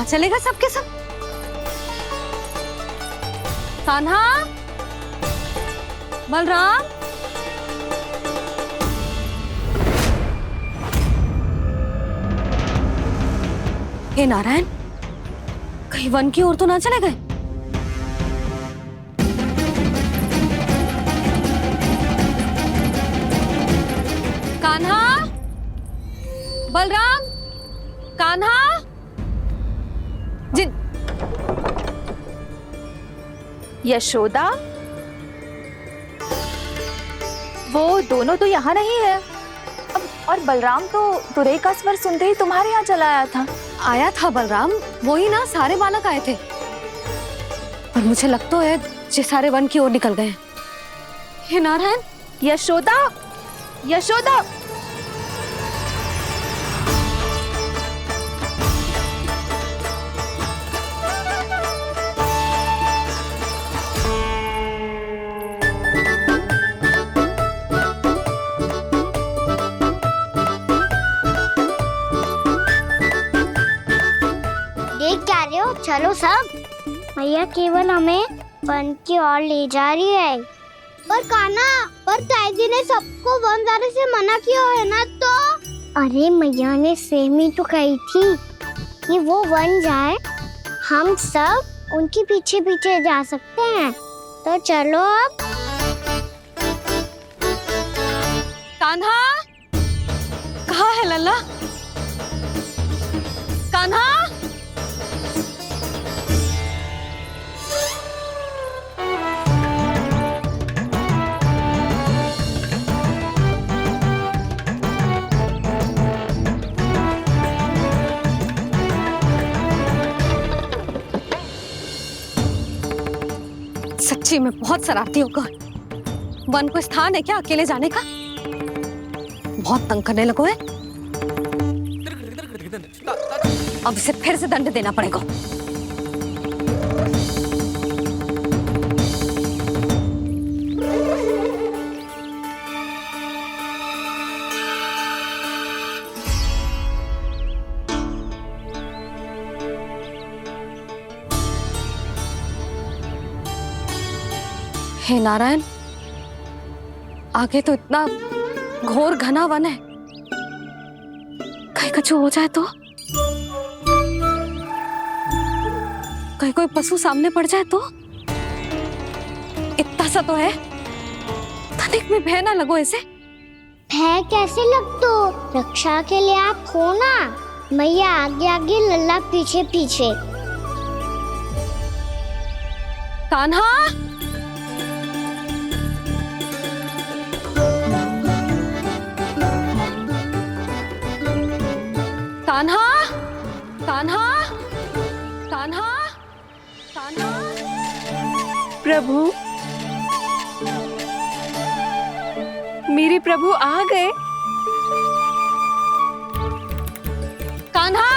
कहाँ चले गए सबके सब? कान्हा, बलराम, हे नारायण, कहीं वन की ओर तो ना चले गए? कान्हा, बलराम, कान्हा, जिन यशोदा, वो दोनों तो यहाँ नहीं है। अब और बलराम तो तुरई का स्वर सुनते ही तुम्हारे यहाँ चला आया था। आया था बलराम, वो ही ना सारे बालक आए थे, पर मुझे लगता है ये सारे वन की ओर निकल गए। हे नारायण, यशोदा, यशोदा, देख क्या रहे हो? चलो सब। भैया केवल हमें वन की ओर ले जा रही है। पर कान्हा, पर ताईजी ने सबको वन जाने से मना किया है ना तो? अरे मैया ने सेम ही तो कही थी कि वो वन जाए, हम सब उनके पीछे पीछे जा सकते हैं। तो चलो अब। कान्हा, कहाँ है लल्ला? कान्हा, सच्ची में बहुत शरारती होगा। वन को स्थान है क्या अकेले जाने का? बहुत तंग करने लगो है। अब इसे फिर से दंड देना पड़ेगा। हे नारायण, आगे तो इतना घोर घना वन है, कहीं कुछ हो जाए तो? कहीं कोई पशु सामने पड़ जाए तो? इतना सा तो है, तनिक में भय ना लगो इसे। भय कैसे लग तो? रक्षा के लिए आप हो ना। मैया आगे आगे, लल्ला पीछे पीछे। कान्हा, कान्हा, कान्हा, कान्हा, कान्हा। प्रभु, मेरे प्रभु आ गए। कान्हा,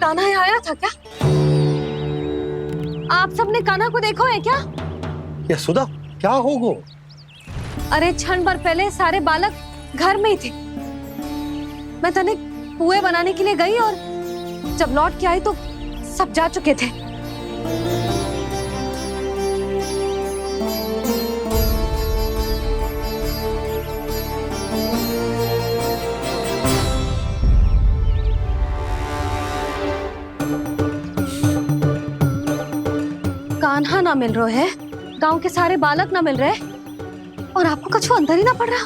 कान्हा यहाँ आया था क्या? आप सबने कान्हा को देखो है क्या? यशोदा, क्या होगो? अरे क्षण भर पहले सारे बालक घर में ही थे। मैं तनिक पुए बनाने के लिए गई और जब लौट के आई तो सब जा चुके थे। कान्हा ना मिल रहे है, गांव के सारे बालक ना मिल रहे, और आपको कछु अंदर ही ना पड़ रहा।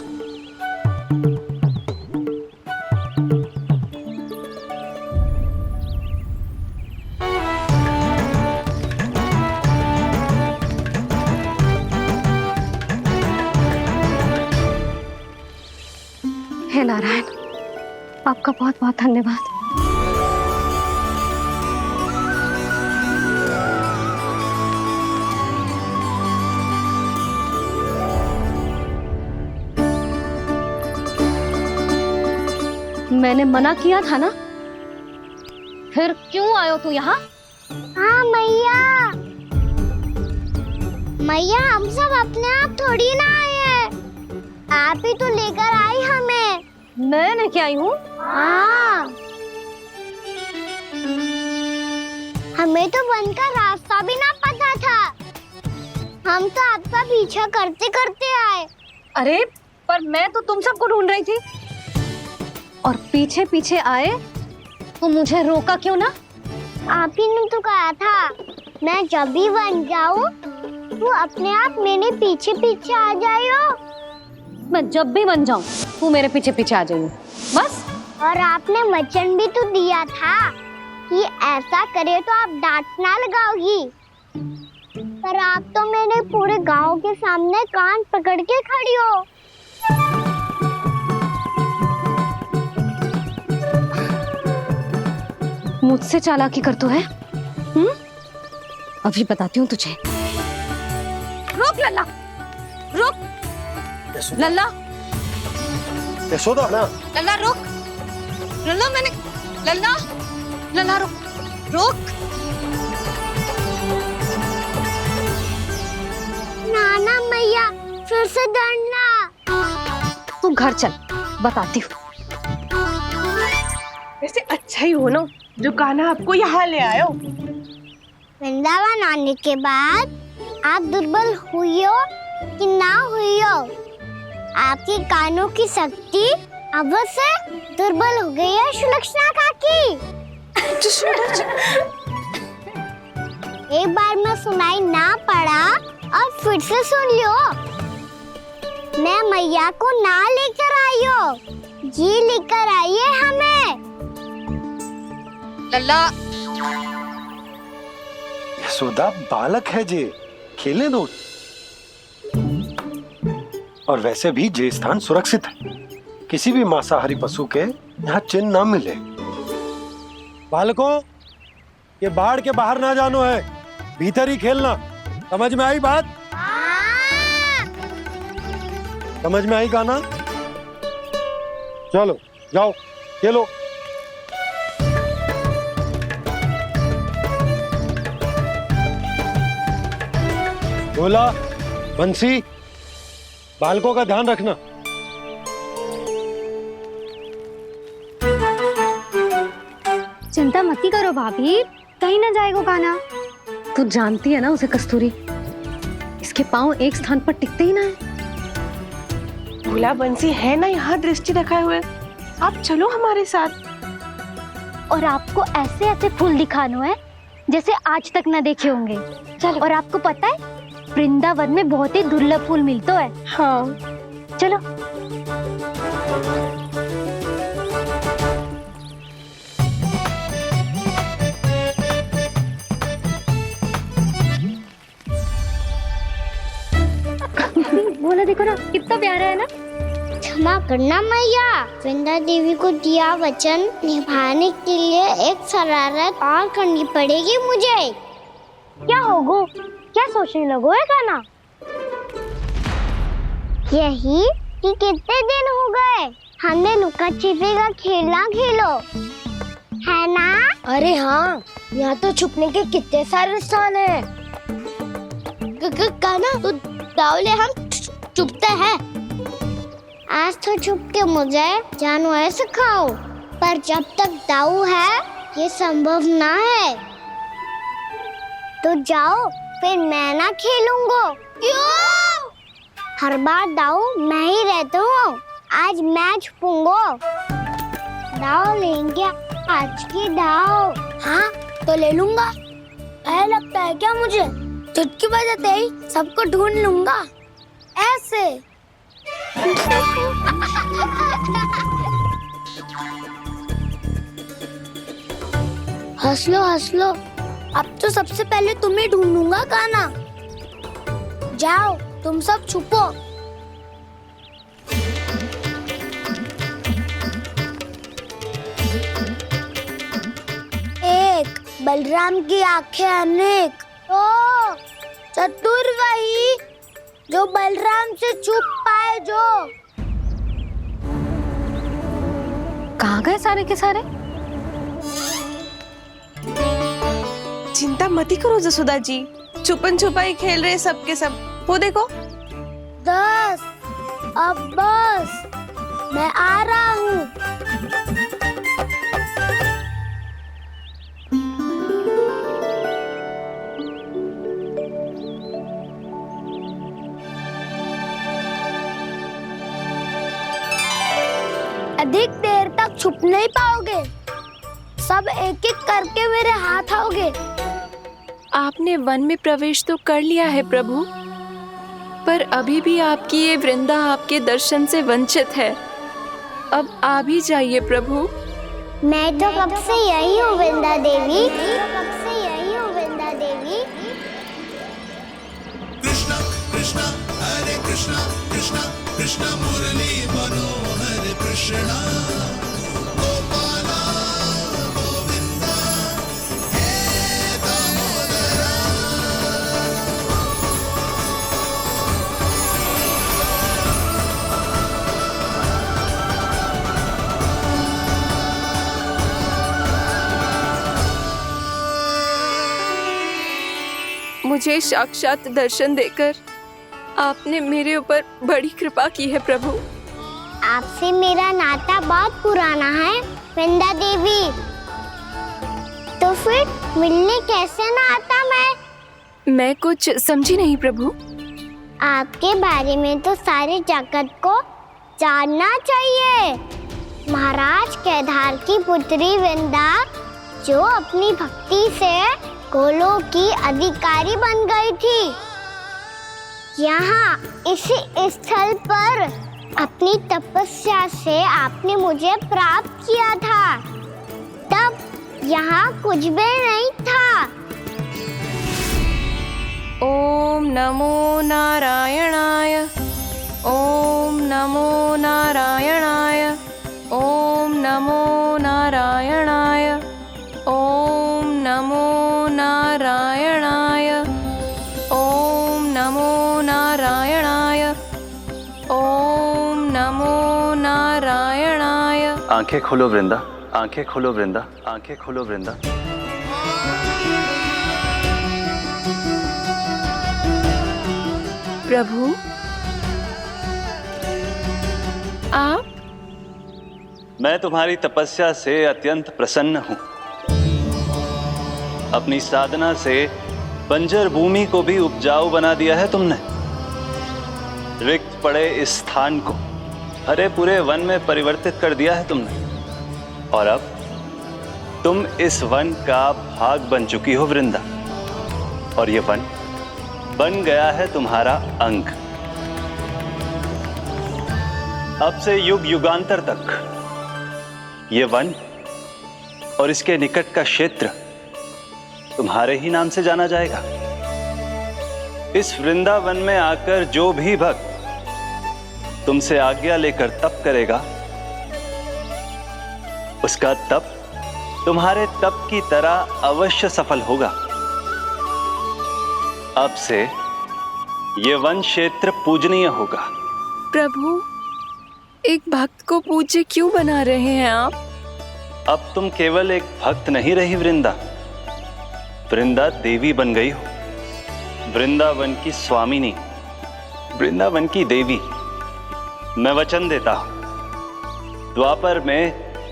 हे नारायण, आपका बहुत बहुत धन्यवाद। मैंने मना किया था ना, फिर क्यों आयो तू यहाँ? हाँ मैया, मैया हम सब अपने आप थोड़ी ना आए हैं, आप ही तो लेकर आई हमें। मैंने क्या आई हूँ? हाँ, हमें तो वन का रास्ता भी ना पता था, हम तो आपका पीछा करते करते आए। अरे पर मैं तो तुम सबको ढूंढ रही थी, और पीछे पीछे आए तो मुझे रोका क्यों ना? आप ही ने तो कहा था मैं जब भी बन जाऊं तो अपने आप मेरे पीछे पीछे आ जाइयो। मैं जब भी बन जाऊं तू मेरे पीछे पीछे आ जाइयो, बस। और आपने वचन भी तो दिया था कि ऐसा करे तो आप डांट ना लगाओगी, पर आप तो मेरे पूरे गांव के सामने कान पकड़ के खड़ी हो। मुझसे चालाकी कर तू है? अभी बताती हूँ तुझे। रुक लल्ला, रुक लल्ला, यशोदा ना, लल्ला रुक, लल्ला मैंने, लल्ला, लल्ला रुक, रुक। नाना मैया फिर से डरना। तू घर चल, बताती हूँ। वैसे अच्छा ही हो ना जो कान्हा आपको यहाँ ले आयो। वृंदावन आने के बाद आप दुर्बल हुई हो कि ना हुई हो, आपके कानों की शक्ति अब से दुर्बल हो गई है सुलक्षणा काकी। एक बार में सुनाई ना पड़ा और फिर से सुन लियो। मैं मैया को ना लेकर आई हो, जी लेकर आई है हमें। लल्ला, यशोदा बालक है जे, खेले दो। और वैसे भी जे स्थान सुरक्षित है, किसी भी मांसाहारी पशु के यहाँ चिन्ह ना मिले। बालकों, ये बाढ़ के बाहर ना जानो है, भीतर ही खेलना। समझ में आई बात? समझ में आई गाना? चलो जाओ खेलो। भोला, बंसी, बालकों का ध्यान रखना। चिंता मत करो भाभी, कहीं ना जाएगा कान्हा। तू जानती है ना उसे कस्तूरी, इसके पांव एक स्थान पर टिकते ही ना है। भोला बंसी है ना यहाँ दृष्टि रखाए हुए, आप चलो हमारे साथ। और आपको ऐसे ऐसे फूल दिखानो है जैसे आज तक न देखे होंगे। चलो। और आपको पता है वृंदावन में बहुत ही दुर्लभ फूल मिलते हैं। हाँ चलो। बोला देखो ना कितना प्यारा है ना। क्षमा करना मैया, वृंदा देवी को दिया वचन निभाने के लिए एक शरारत और करनी पड़ेगी मुझे। क्या होगो? क्या सोचने लगो है कान्हा? यही कि कितने दिन हो गए हमने लुका छिपी का खेलना खेलो, है ना? अरे हाँ, यहाँ तो छुपने के कितने सारे स्थान है। कान्हा तो दावले हम छुपते हैं। आज तो छुप के मुझे जानवर सिखाओ, पर जब तक दाऊ है ये संभव ना है। तो जाओ, फिर मैं ना खेलूंगा। क्यों? हर बार दाऊ मैं ही रहता हूँ, आज मैं छुपूंगा। दाऊ लेंगे आज की दाऊ। हाँ तो ले लूंगा। ऐसा लगता है क्या मुझे? चुटकी बजाते ही सबको ढूंढ लूंगा ऐसे। हंस लो, अब तो सबसे पहले तुम्हें ढूंढूंगा कान्हा। जाओ तुम सब छुपो। एक, बलराम की आंखें अनेक। ओ, चतुर वही जो बलराम से छुप पाए जो। कहाँ गए सारे के सारे? चिंता मत करो जसोदा जी, छुपन छुपाई खेल रहे सब के सब। वो देखो। 10 अब बस, मैं आ रहा हूँ। अधिक देर तक छुप नहीं पाओगे, सब एक एक करके मेरे हाथ आओगे। आपने वन में प्रवेश तो कर लिया है प्रभु, पर अभी भी आपकी ये वृंदा आपके दर्शन से वंचित है। अब आप ही जाइए प्रभु। मैं तो कब से यही हूँ वृंदा देवी, कब से यही हूँ वृंदा देवी। कृष्णा कृष्णा हरे कृष्णा कृष्णा कृष्णा मुरली मनोहर कृष्णा गोपाला गोविंदा हे दामोदरा। मुझे साक्षात दर्शन देकर आपने मेरे ऊपर बड़ी कृपा की है प्रभु। आपसे मेरा नाता बहुत पुराना है वृंदा देवी, तो फिर मिलने कैसे ना आता मैं कुछ समझी नहीं प्रभु। आपके बारे में तो सारे जगत को जानना चाहिए। महाराज केदार की पुत्री वृंदा, जो अपनी भक्ति से गोलों की अधिकारी बन गई थी, यहाँ इसी स्थल पर अपनी तपस्या से आपने मुझे प्राप्त किया था। तब यहाँ कुछ भी नहीं था। ओम नमो नारायणाय, ओम नमो नारायणाय, ओम नमो नारायणाय, ओम नमो नारायणाय, ओम नमो नारायणाय, ओम नमो नारायणाय। आंखें खोलो वृंदा, आंखें खोलो वृंदा, आंखें खोलो वृंदा। प्रभु आप? मैं तुम्हारी तपस्या से अत्यंत प्रसन्न हूं। अपनी साधना से बंजर भूमि को भी उपजाऊ बना दिया है तुमने। रिक्त पड़े इस स्थान को हरे पूरे वन में परिवर्तित कर दिया है तुमने, और अब तुम इस वन का भाग बन चुकी हो वृंदा, और ये वन बन गया है तुम्हारा अंग। अब से युग युगांतर तक ये वन और इसके निकट का क्षेत्र तुम्हारे ही नाम से जाना जाएगा। इस वृंदावन में आकर जो भी भक्त तुमसे आज्ञा लेकर तप करेगा, उसका तप तुम्हारे तप की तरह अवश्य सफल होगा। अब से ये वन क्षेत्र पूजनीय होगा। प्रभु, एक भक्त को पूज्य क्यों बना रहे हैं आप? अब तुम केवल एक भक्त नहीं रही वृंदा, वृंदा देवी बन गई हो। वृंदावन की स्वामिनी, वृंदावन की देवी। मैं वचन देता हूं, द्वापर में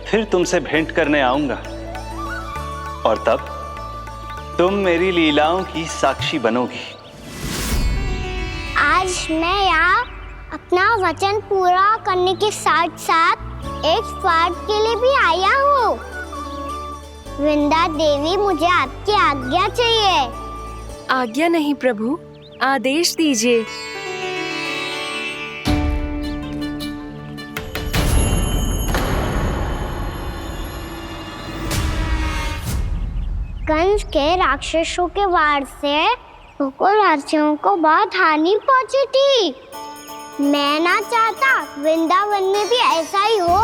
फिर तुमसे भेंट करने आऊंगा, और तब तुम मेरी लीलाओं की साक्षी बनोगी। आज मैं यहाँ अपना वचन पूरा करने के साथ साथ एक स्वार्थ के लिए भी आया हूँ। वृंदा देवी, मुझे आपकी आज्ञा चाहिए। आज्ञा नहीं प्रभु, आदेश दीजिए। कंस के राक्षसों के वार से गोकुलवासियों को बहुत हानि पहुंची थी। मैं ना चाहता वृंदावन में भी ऐसा ही हो।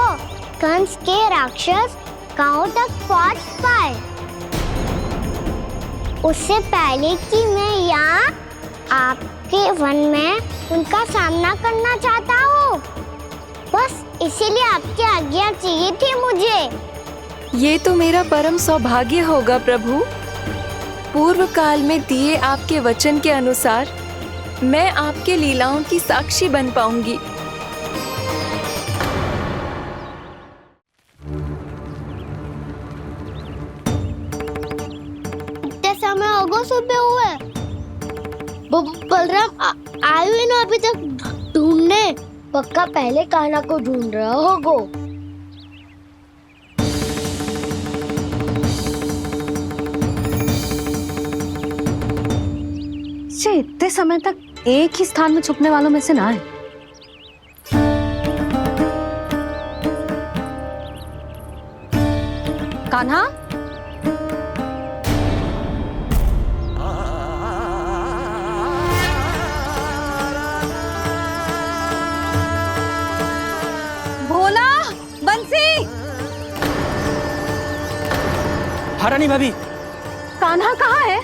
कंस के राक्षस गांव तक पहुंच पाए, उससे पहले कि मैं यहाँ आपके वन में उनका सामना करना चाहता हूँ। बस इसीलिए आपकी आज्ञा चाहिए थी मुझे। ये तो मेरा परम सौभाग्य होगा प्रभु। पूर्व काल में दिए आपके वचन के अनुसार मैं आपके लीलाओं की साक्षी बन पाऊंगी। इतने समय होगा सुबह हुए, बलराम आयु ही ना अभी तक ढूंढने। पक्का पहले कान्हा को ढूंढ रहा होगा। इतने समय तक एक ही स्थान में छुपने वालों में से ना है। कान्हा, भोला, बंसी। हाँ रानी भाभी। कान्हा कहाँ है?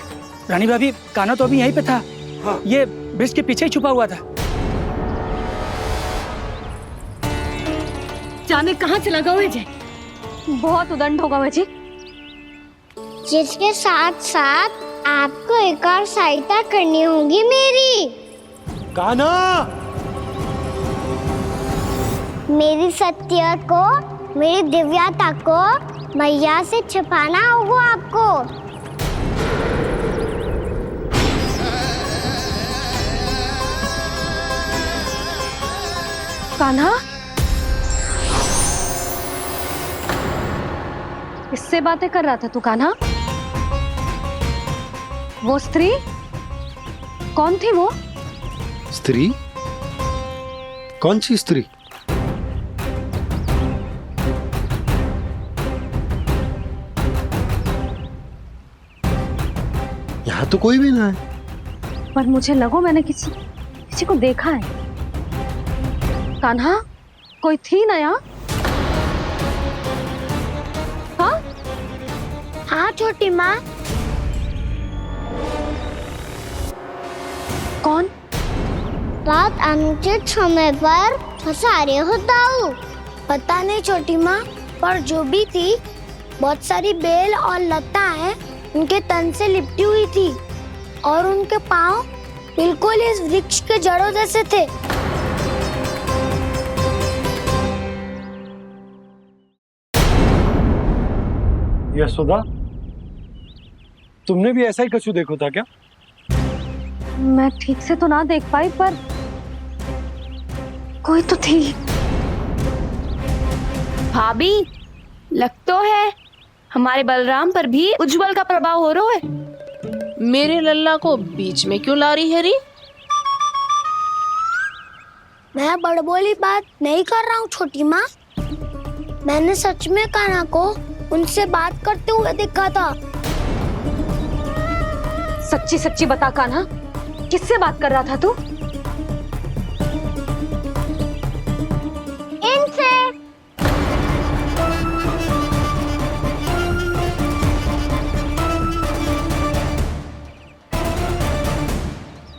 रानी भाभी, कान्हा तो अभी यहीं पे था। हाँ। ये ब्रिज के पीछे ही छुपा हुआ था। जाने कहाँ चला गया विजय? बहुत उदंड होगा विजय। जिसके साथ साथ आपको एक और सहायता करनी होगी मेरी। कान्हा, मेरी सत्य को, मेरी दिव्यता को मैया से छिपाना होगा आपको। कान्हा, किससे बातें कर रहा था तू कान्हा? वो स्त्री कौन थी? वो स्त्री? कौन सी स्त्री? यहाँ तो कोई भी ना है। पर मुझे लगो मैंने किसी को देखा है। कान्हा, कोई थी ना यहाँ? हाँ? हाँ छोटी माँ। कौन? रात अनुचित समय पर फंसा रहे होता हूँ। पता नहीं छोटी माँ, पर जो भी थी बहुत सारी बेल और लताएं उनके तन से लिपटी हुई थी और उनके पाँव बिल्कुल इस वृक्ष के जड़ों जैसे थे। यशोदा, तुमने भी ऐसा ही कछु देखो था क्या? मैं ठीक से तो ना देख पाई, पर कोई तो थी। भाभी, लग तो है हमारे बलराम पर भी उज्जवल का प्रभाव हो रहा है। मेरे लल्ला को बीच में क्यों ला रही है री? मैं बड़बोली बात नहीं कर रहा हूँ छोटी माँ। मैंने सच में कान्हा को उनसे बात करते हुए देखा था। सच्ची सच्ची बता कान्हा, किससे बात कर रहा था तू? इनसे।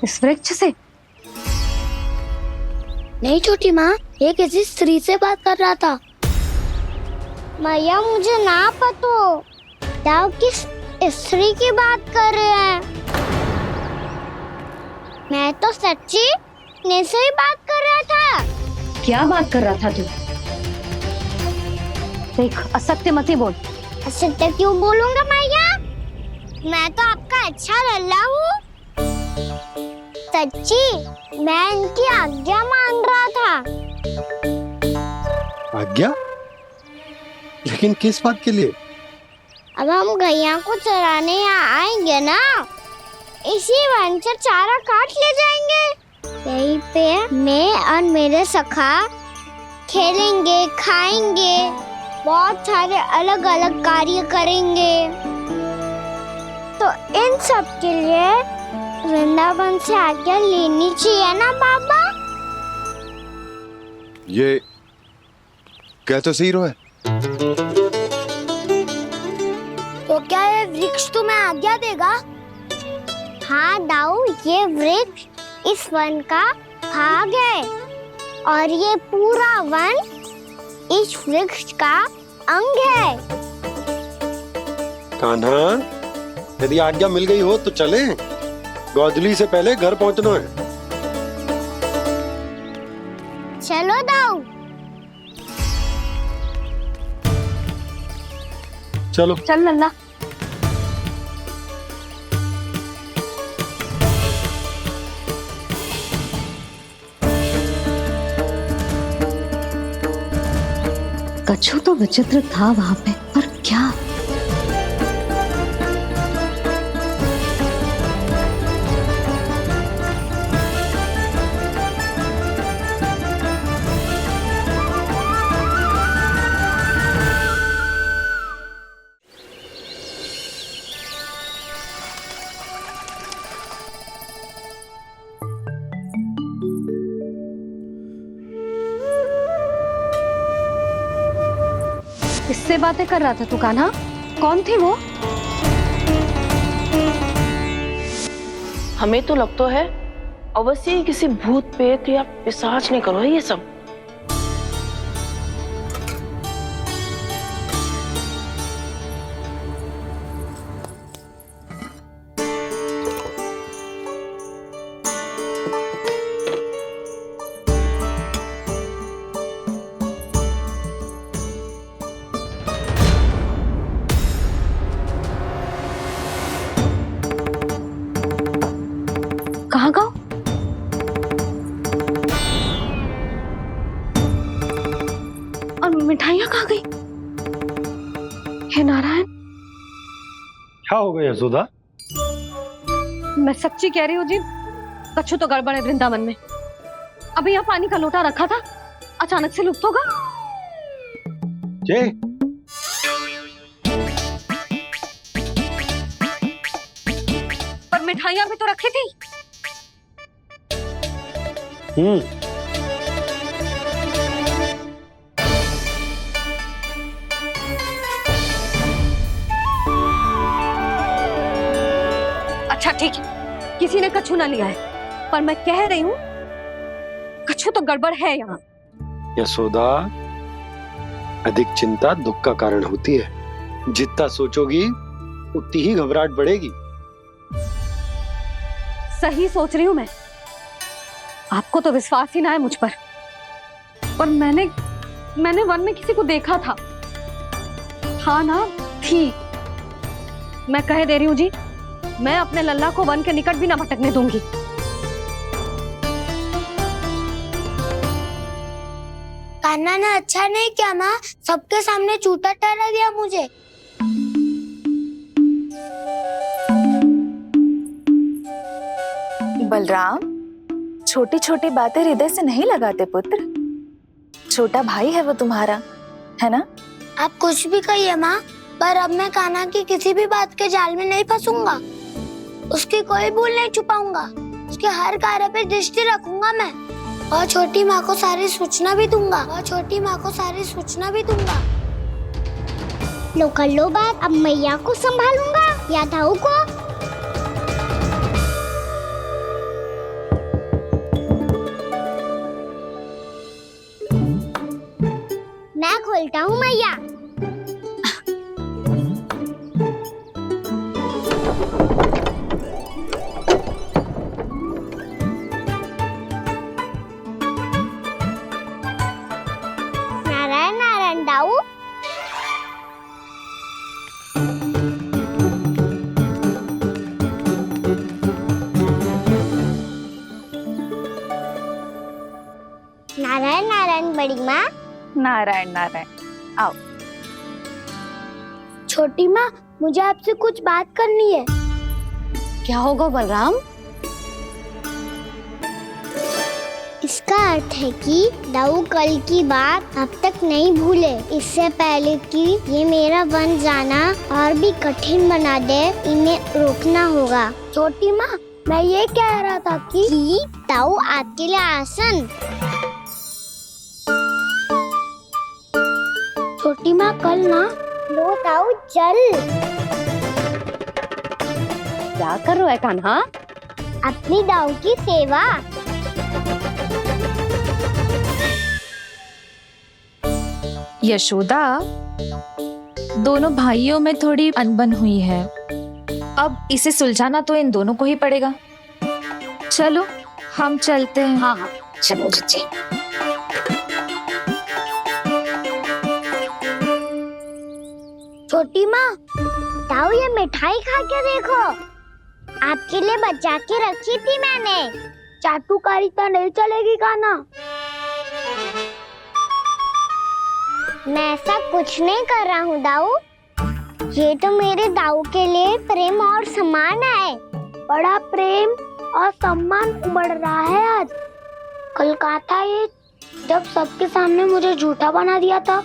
इस वृक्ष से? नहीं छोटी माँ, ये किसी स्त्री से बात कर रहा था। मैया मुझे ना पता आप किस स्त्री की बात कर रहे हैं। मैं तो सच्ची ने से ही बात कर रहा था। क्या बात कर रहा था तू? देख, असत्य मत ही बोल। असत्य क्यों बोलूंगा मैया? मैं तो आपका अच्छा लल्ला हूँ। सच्ची मैं इनकी आज्ञा मान रहा था। आज्ञा? लेकिन किस बात के लिए? अब हम गैया को चराने यहाँ आएंगे ना, इसी वन से चारा काट ले जाएंगे। यहीं पे मैं और मेरे सखा खेलेंगे, खाएंगे, बहुत सारे अलग अलग कार्य करेंगे। तो इन सब के लिए वृंदावन से आज्ञा लेनी चाहिए ना बाबा? ये क्या तो सही रो है। तो क्या ये वृक्ष तुम्हें आज्ञा देगा? हाँ दाऊ, ये वृक्ष इस वन का भाग है और ये पूरा वन इस वृक्ष का अंग है। कान्हा, यदि आज्ञा मिल गई हो तो चलें। गोधूली से पहले घर पहुंचना है। चलो दाऊ। चलो। चल लल्ला। कछु तो विचित्र था वहां पे, पर क्या? किससे बातें कर रहा था तू कान्हा? कौन थी वो? हमें तो लगता है अवश्य ही किसी भूत प्रेत या पिशाच ने करो है ये सब। कहाँ गाँव? और मिठाइयाँ कहाँ गई? हे नारायण, क्या हो गया यशोदा? मैं सच्ची कह रही हूँ जी, कछु तो गड़बड़ है वृंदावन में। अभी यहाँ पानी का लोटा रखा था, अचानक से लुप्त होगा। जय, पर मिठाइयाँ भी तो रखी थी। अच्छा ठीक है, किसी ने कछु ना लिया है, पर मैं कह रही हूँ कछु तो गड़बड़ है यहाँ। यशोदा, अधिक चिंता दुख का कारण होती है। जितना सोचोगी उतनी ही घबराहट बढ़ेगी। सही सोच रही हूँ मैं। आपको तो विश्वास ही ना है मुझ पर मैंने वन में किसी को देखा था। हाँ ना, थी। मैं कह दे रही हूँ जी, मैं अपने लल्ला को वन के निकट भी ना भटकने दूंगी। कान्हा ने अच्छा नहीं किया माँ, सबके सामने झूठा ठहरा दिया मुझे। बलराम, छोटी छोटी बातें हृदय से नहीं लगाते पुत्र। छोटा भाई है वो तुम्हारा, है ना? आप कुछ भी कहिए माँ, पर अब मैं कान्हा की किसी भी बात के जाल में नहीं फंसूंगा। उसकी कोई भूल नहीं छुपाऊंगा। उसके हर कार्य पे दृष्टि रखूंगा मैं, और छोटी माँ को सारी सूचना भी दूंगा। लो कर लो बात, अब मैया को संभालूंगा या दाऊ को। मैं खोलता हूँ मैया। नारायण नारायण दाऊ। नारायण नारायण बड़ी माँ। नारायण नारायण, आओ। छोटी माँ, मुझे आपसे कुछ बात करनी है। क्या होगा बलराम? इसका अर्थ है कि दाऊ कल की बात अब तक नहीं भूले। इससे पहले कि ये मेरा वन जाना और भी कठिन बना दे, इन्हें रोकना होगा। छोटी माँ, मैं ये कह रहा था कि दाऊ आपके लिए आसन। छोटी माँ, कल ना लो दाऊ चल। क्या कर रहा है कान्हा? अपनी दाऊ की सेवा। यशोदा, दोनों भाइयों में थोड़ी अनबन हुई है। अब इसे सुलझाना तो इन दोनों को ही पड़ेगा। चलो हम चलते हैं। हाँ हाँ चलो जीजी। छोटी माँ, ताऊ ये मिठाई खा के देखो, आपके लिए बचा के रखी थी मैंने। चाटुकारी तो नहीं चलेगी काना। मैं ऐसा कुछ नहीं कर रहा हूँ दाऊ, ये तो मेरे दाऊ के लिए प्रेम और सम्मान है। बड़ा प्रेम और सम्मान उमड़ रहा है आज। कल कहा था ये, जब सबके सामने मुझे झूठा बना दिया था।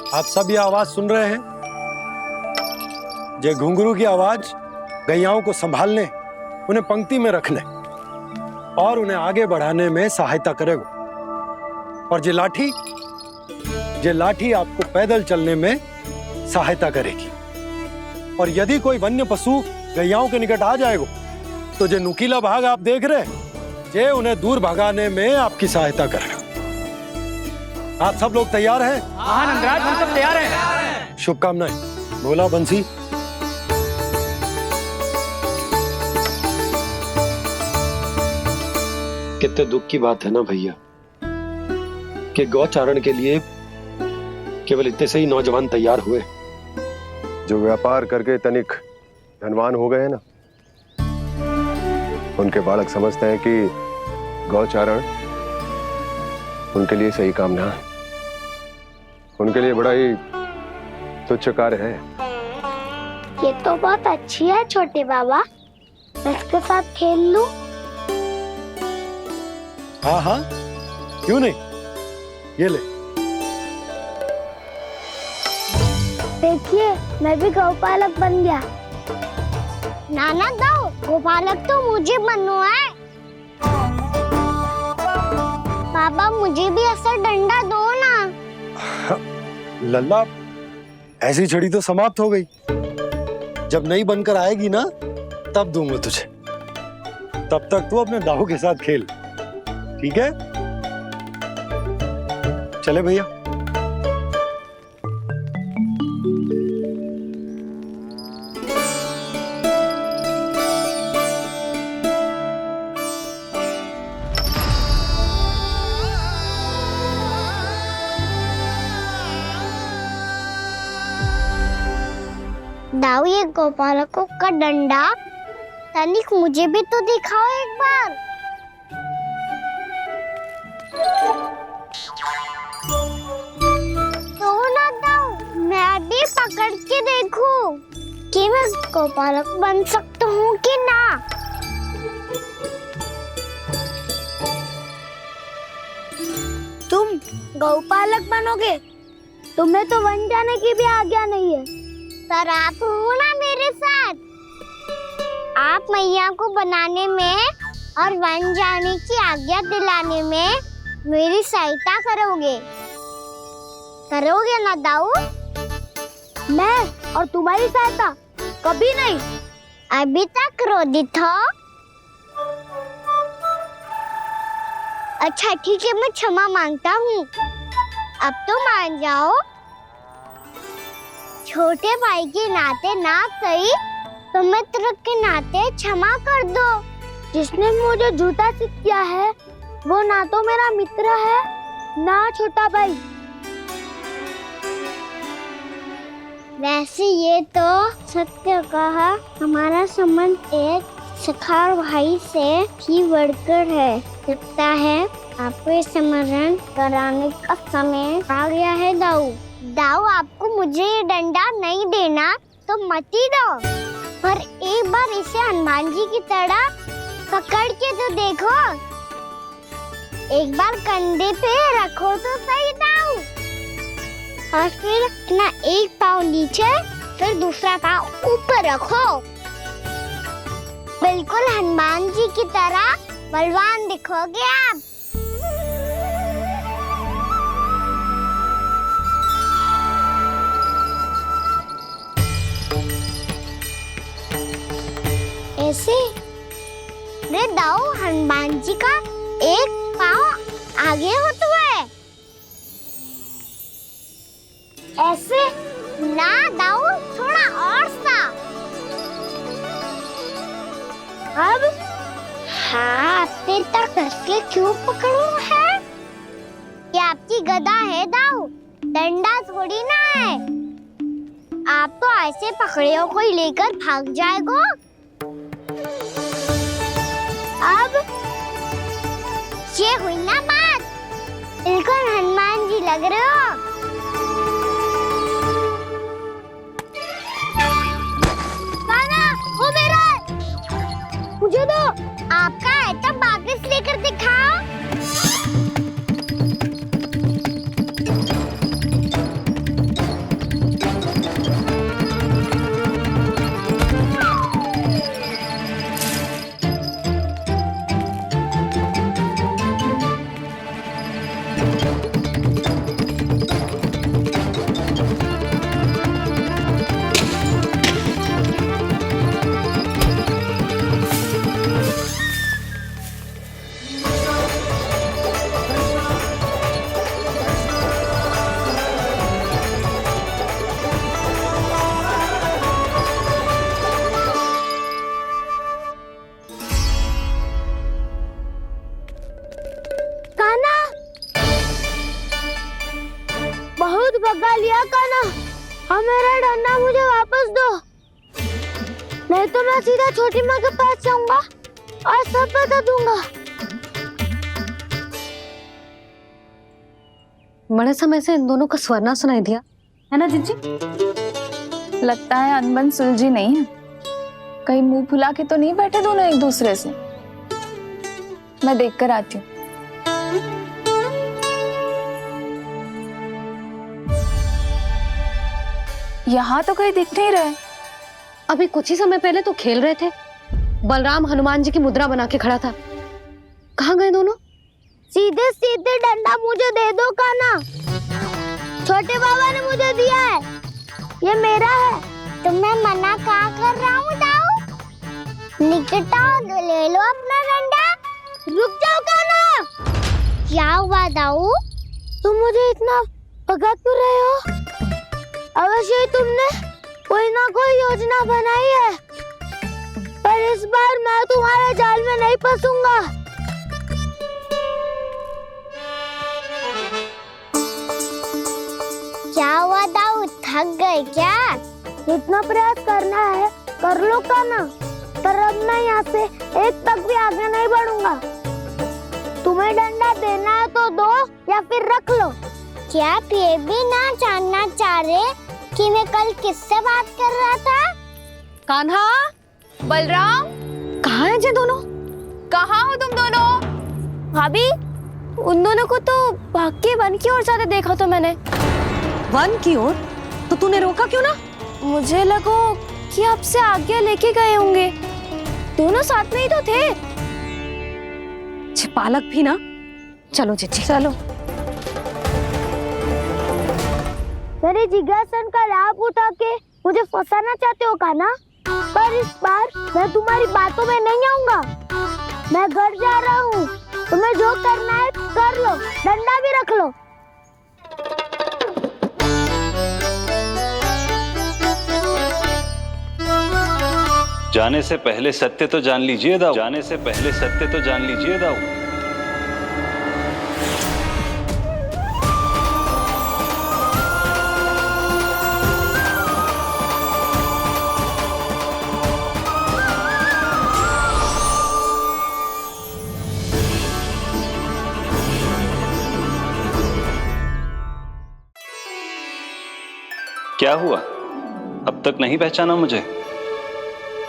आप सब ये आवाज सुन रहे हैं? ये घुंघरू की आवाज गैयाओं को संभालने, उन्हें पंक्ति में रखने और उन्हें आगे बढ़ाने में सहायता करेगा। और ये लाठी आपको पैदल चलने में सहायता करेगी। और यदि कोई वन्य पशु गैयाओं के निकट आ जाएगा तो जो नुकीला भाग आप देख रहे हैं, ये उन्हें दूर भगाने में आपकी सहायता करेगा। आप सब लोग तैयार हैं? हाँ नंदराज, हम सब तैयार हैं। शुभकामनाएं। बोला बंसी। कितने दुख की बात है ना भैया कि गौचारण के लिए केवल इतने से ही नौजवान तैयार हुए जो व्यापार करके तनिक धनवान हो गए ना, उनके बालक समझते हैं कि गौचारण उनके लिए सही काम ना है, उनके लिए बड़ा ही तुच्छ कार्य है। ये तो बहुत अच्छी है छोटे बाबा, मैं इसके साथ खेल लूं? हाँ हाँ, क्यों नहीं, ये ले। देखिए मैं भी गौपालक बन गया। नाना दाऊ, गौपालक तो मुझे बनना है। पापा मुझे भी ऐसा डंडा दो ना। लल्ला, ऐसी छड़ी तो समाप्त हो गई। जब नई बनकर आएगी ना तब दूंगा तुझे। तब तक तू अपने दाऊ के साथ खेल, ठीक है? चले भैया। दाऊ, ये गोपालकों का डंडा तनिक मुझे भी तो दिखाओ एक बार। तो ना दाऊ, मैं भी पकड़ के देखूं कि मैं गोपालक बन सकता हूँ कि ना। तुम गौपालक बनोगे? तुम्हें तो वन जाने की भी आज्ञा नहीं है। पर आप हो ना मेरे साथ, आप मैया को बनाने में और वन जाने की आज्ञा दिलाने में मेरी सहायता करोगे ना दाऊ? मैं और तुम्हारी सहायता कभी नहीं। अभी तक क्रोधित हो? अच्छा ठीक है, मैं क्षमा मांगता हूँ। अब तो मान जाओ। छोटे भाई के नाते ना सही तो मित्र के नाते क्षमा कर दो। जिसने मुझे झूठा सिख किया है वो ना तो मेरा मित्र है ना छोटा भाई। वैसे ये तो सत्य कहा, हमारा संबंध एक सखार भाई से भी बढ़कर है। लगता है आपको स्मरण कराने का समय आ गया है दाऊ। दाऊ, आपको मुझे ये डंडा नहीं देना तो मत ही दो, पर एक बार इसे हनुमान जी की तरह पकड़ के तो देखो। एक बार कंधे पे रखो तो सही दाऊ, और फिर अपना एक पाँव नीचे फिर दूसरा पाँव ऊपर रखो। बिल्कुल हनुमान जी की तरह बलवान दिखोगे आप। ऐसे? रे दाऊ, हनुमान जी का एक पाँव आगे होता है। ऐसे ना दाऊ, थोड़ा और सा। अब हाथ पे तक कसके क्यों पकड़ू है? ये आपकी गदा है दाऊ, डंडा थोड़ी ना है। आप तो ऐसे पकड़ियों को लेकर भाग जाएगा। अब ये हुई ना बात, बिल्कुल हनुमान जी लग रहे हो। कान्हा, वो मेरा है। मुझे दो। आपका है तब वापस लेकर दिखाओ। बहुत भगा लिया कान्हा, अब मेरा डंडा मुझे वापस दो, नहीं तो मैं सीधा छोटी माँ के पास जाऊंगा और सब बता दूंगा। बड़े समय से इन दोनों का स्वर ना सुनाई दिया, है ना जीजी? लगता है अनबन सुलझी नहीं है। कहीं मुंह फुला के तो नहीं बैठे दोनों एक दूसरे से। मैं देख कर आती हूँ। यहाँ तो कहीं दिख नहीं रहे। अभी कुछ ही समय पहले तो खेल रहे थे। बलराम हनुमान जी की मुद्रा बना के खड़ा था। कहाँ गए दोनों? सीधे सीधे डंडा मुझे दे दो कान्हा, छोटे बाबा ने मुझे दिया है, ये मेरा है। तो मैं मना कहाँ कर रहा हूँ दाऊ? निकट आओ, ले लो अपना डंडा। रुक जाओ कान्हा। क्या हुआ दाऊ? तुम मुझे इतना भगा क्यों रहे हो? अवश्य ही तुमने कोई ना कोई योजना बनाई है, पर इस बार मैं तुम्हारे जाल में नहीं फंसूंगा। क्या हुआ दाऊ, थक गए क्या? इतना प्रयास करना है कर लो कान्हा, पर अब मैं यहाँ से एक तक भी आगे नहीं बढ़ूंगा। तुम्हें डंडा देना है तो दो या फिर रख लो। क्या आप ये भी ना जानना चाह रहे कि मैं कल किससे बात कर रहा था? कान्हा, बलराम, कहाँ हैं ये दोनों? कहाँ हो तुम दोनों? भाभी, उन दोनों को तो भाग के वन की ओर जाते देखा तो मैंने। वन की ओर? तो तूने रोका क्यों ना? मुझे लगा कि आपसे आगे लेके गए होंगे। दोनों साथ में ही तो थे। पालक भी ना। चलो जीजी, चलो। मेरे जिज्ञासन का लाभ उठा के मुझे फंसाना चाहते हो कान्हा, पर इस बार मैं तुम्हारी बातों में नहीं आऊंगा। मैं घर जा रहा हूँ, तुम्हें जो करना है कर लो, डंडा भी रख लो। जाने से पहले सत्य तो जान लीजिए दाऊ। जाने से पहले सत्य तो जान लीजिए दाऊ। क्या हुआ? अब तक नहीं पहचाना मुझे?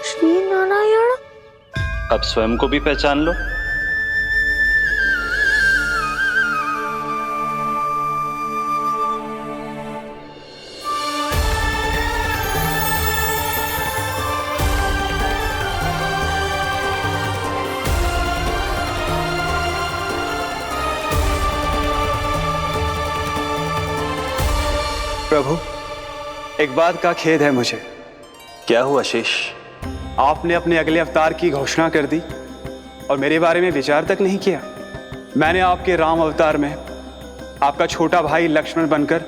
श्री नारायण। अब स्वयं को भी पहचान लो। प्रभु, एक बात का खेद है मुझे। क्या हुआ शेष? आपने अपने अगले अवतार की घोषणा कर दी और मेरे बारे में विचार तक नहीं किया। मैंने आपके राम अवतार में आपका छोटा भाई लक्ष्मण बनकर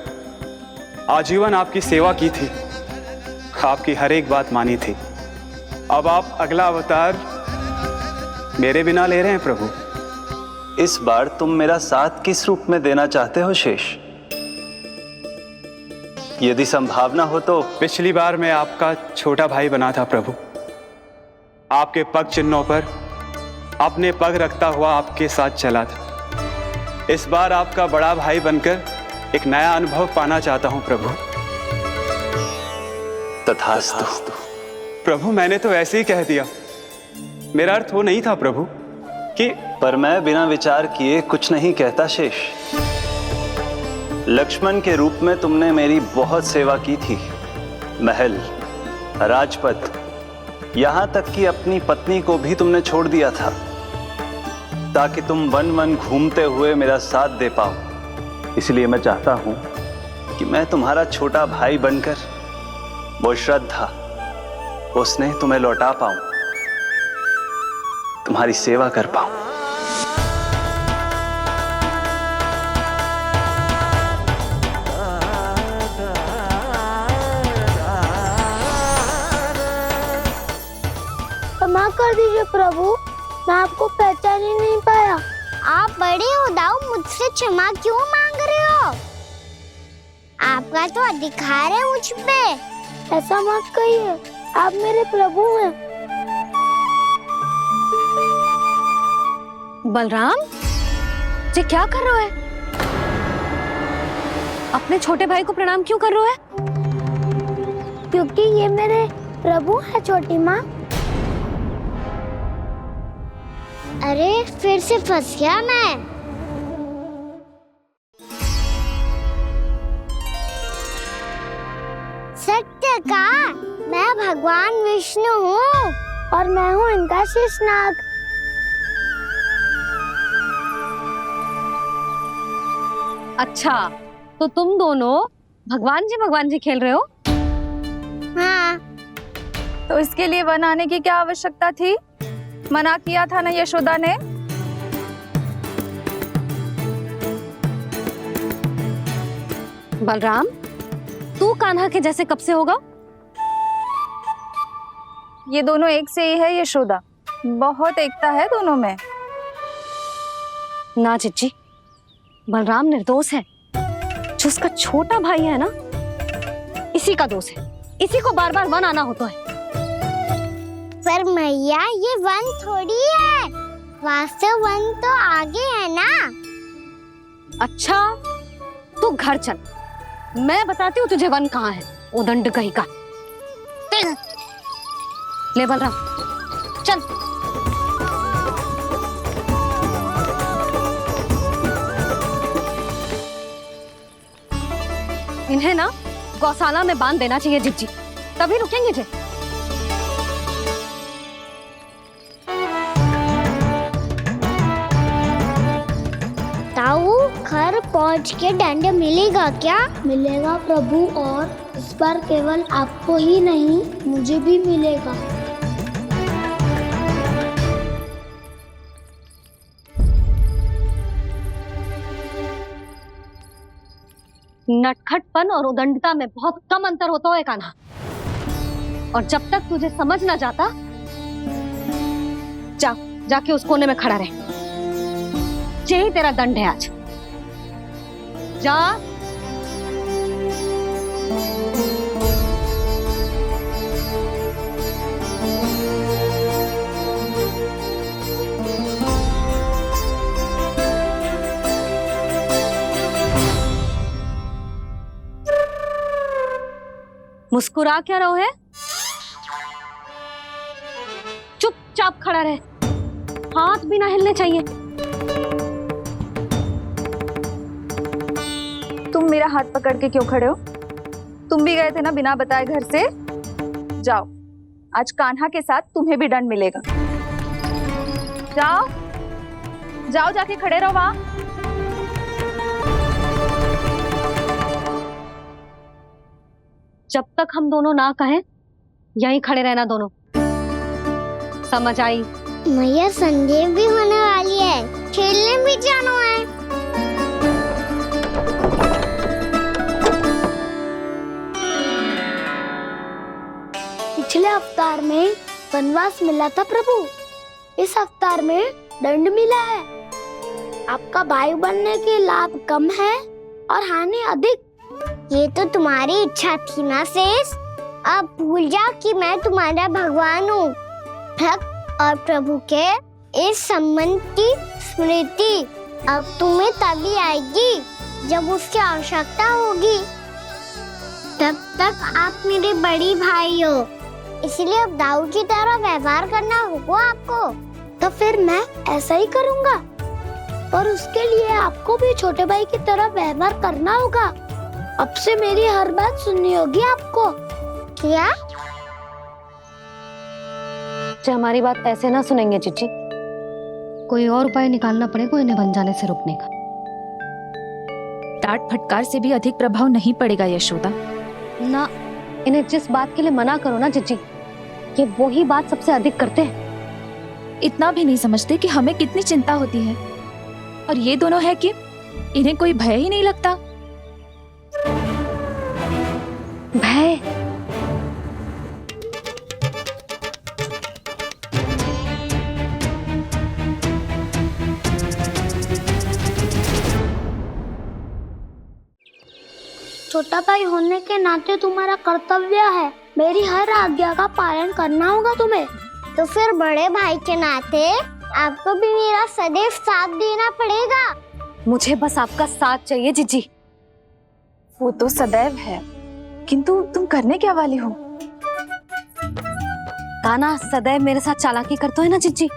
आजीवन आपकी सेवा की थी, आपकी हर एक बात मानी थी। अब आप अगला अवतार मेरे बिना ले रहे हैं प्रभु। इस बार तुम मेरा साथ किस रूप में देना चाहते हो शेष? यदि संभावना हो तो। पिछली बार मैं आपका छोटा भाई बना था प्रभु, आपके पग चिन्हों पर अपने पग रखता हुआ आपके साथ चला था। इस बार आपका बड़ा भाई बनकर एक नया अनुभव पाना चाहता हूं प्रभु। तथास्तु। प्रभु मैंने तो ऐसे ही कह दिया, मेरा अर्थ वो नहीं था प्रभु कि। पर मैं बिना विचार किए कुछ नहीं कहता शेष। लक्ष्मण के रूप में तुमने मेरी बहुत सेवा की थी। महल, राजपथ, यहां तक कि अपनी पत्नी को भी तुमने छोड़ दिया था ताकि तुम वन वन घूमते हुए मेरा साथ दे पाओ। इसलिए मैं चाहता हूं कि मैं तुम्हारा छोटा भाई बनकर वो श्रद्धा, वो स्नेह तुम्हें लौटा पाऊं, तुम्हारी सेवा कर पाऊं। क्षमा कर दीजिए प्रभु, मैं आपको पहचान ही नहीं पाया। आप बड़े हो दाऊ, मुझसे क्षमा क्यों मांग रहे हो? आपका तो अधिकार है मुझ पे। ऐसा मत कहिए, आप मेरे प्रभु हैं। बलराम जी क्या कर रहे हो? अपने छोटे भाई को प्रणाम क्यों कर रहे हो? क्योंकि ये मेरे प्रभु है छोटी माँ। अरे फिर से फंस गया मैं। सत्य का, मैं भगवान विष्णु हूँ और मैं हूँ इनका शेषनाग। अच्छा, तो तुम दोनों भगवान जी खेल रहे हो? हाँ। तो इसके लिए वन आने की क्या आवश्यकता थी? मना किया था ना यशोदा ने। बलराम, तू कान्हा के जैसे कब से होगा? ये दोनों एक से ही है यशोदा, बहुत एकता है दोनों में। ना जिज्जी, बलराम निर्दोष है। जो उसका छोटा भाई है ना, इसी का दोष है। इसी को बार बार वन आना होता है। पर मैया ये वन थोड़ी है, वास्तव वन तो आगे है ना। अच्छा, तू घर चल, मैं बताती हूँ तुझे वन कहाँ है। उदंड कहीं का। ले बलराम चल। इन्हें ना गौशाला में बांध देना चाहिए जिज्जी, तभी रुकेंगे जे। ताऊ, घर पहुंच के दंड मिलेगा क्या? मिलेगा प्रभु, और इस बार केवल आपको ही नहीं मुझे भी मिलेगा। नटखटपन और उदंडता में बहुत कम अंतर होता है कान्हा, और जब तक तुझे समझ ना जाता, जाके उस कोने में खड़ा रहे। यही तेरा दंड है आज। जा। मुस्कुरा क्या रहो है? चुपचाप खड़ा रहे, हाथ भी ना हिलने चाहिए। तुम मेरा हाथ पकड़ के क्यों खड़े हो? तुम भी गए थे ना बिना बताए घर से। जाओ, आज कान्हा के साथ तुम्हें भी दंड मिलेगा। जाओ जाओ, जाके खड़े रहो वहां। जब तक हम दोनों ना कहें, यहीं खड़े रहना दोनों। समझ आई? मैया संडे भी होने वाली है, खेलने भी जाना है। पिछले अवतार में वनवास मिला था प्रभु, इस अवतार में दंड मिला है। आपका भाई बनने के लाभ कम है और हानि अधिक। ये तो तुम्हारी इच्छा थी ना शेष। अब भूल जाओ कि मैं तुम्हारा भगवान हूँ। भक्त और प्रभु के इस संबंध की स्मृति अब तुम्हें तभी आएगी जब उसकी आवश्यकता होगी। तब तक आप मेरे बड़ी भाई हो, इसलिए अब दाऊ की तरह व्यवहार करना होगा आपको। तो फिर मैं ऐसा ही करूँगा, पर उसके लिए आपको भी छोटे भाई की तरह व्यवहार करना होगा। अब से मेरी हर बात सुननी होगी आपको। क्या? जो हमारी बात ऐसे ना सुनेंगे चिच्ची, कोई और उपाय निकालना पड़ेगा इन्हें बन जाने से रोकने का। डांट फटकार से भी अधिक प्रभाव नहीं पड़ेगा यशोदा। ना, इन्हें जिस बात के लिए मना करो ना चिच्ची, ये वही बात सबसे अधिक करते हैं। इतना भी नहीं समझते कि हमें कितनी चिंता होती है, और ये दोनों है कि इन्हें कोई भय ही नहीं लगता। भय? छोटा भाई होने के नाते तुम्हारा कर्तव्य है, मेरी हर आज्ञा का पालन करना होगा तुम्हें। तो फिर बड़े भाई के नाते आपको भी मेरा सदैव साथ देना पड़ेगा। मुझे बस आपका साथ चाहिए जीजी। वो तो सदैव है, किंतु तुम करने क्या वाली हो? कान्हा सदैव मेरे साथ चालाकी करता है ना जीजी,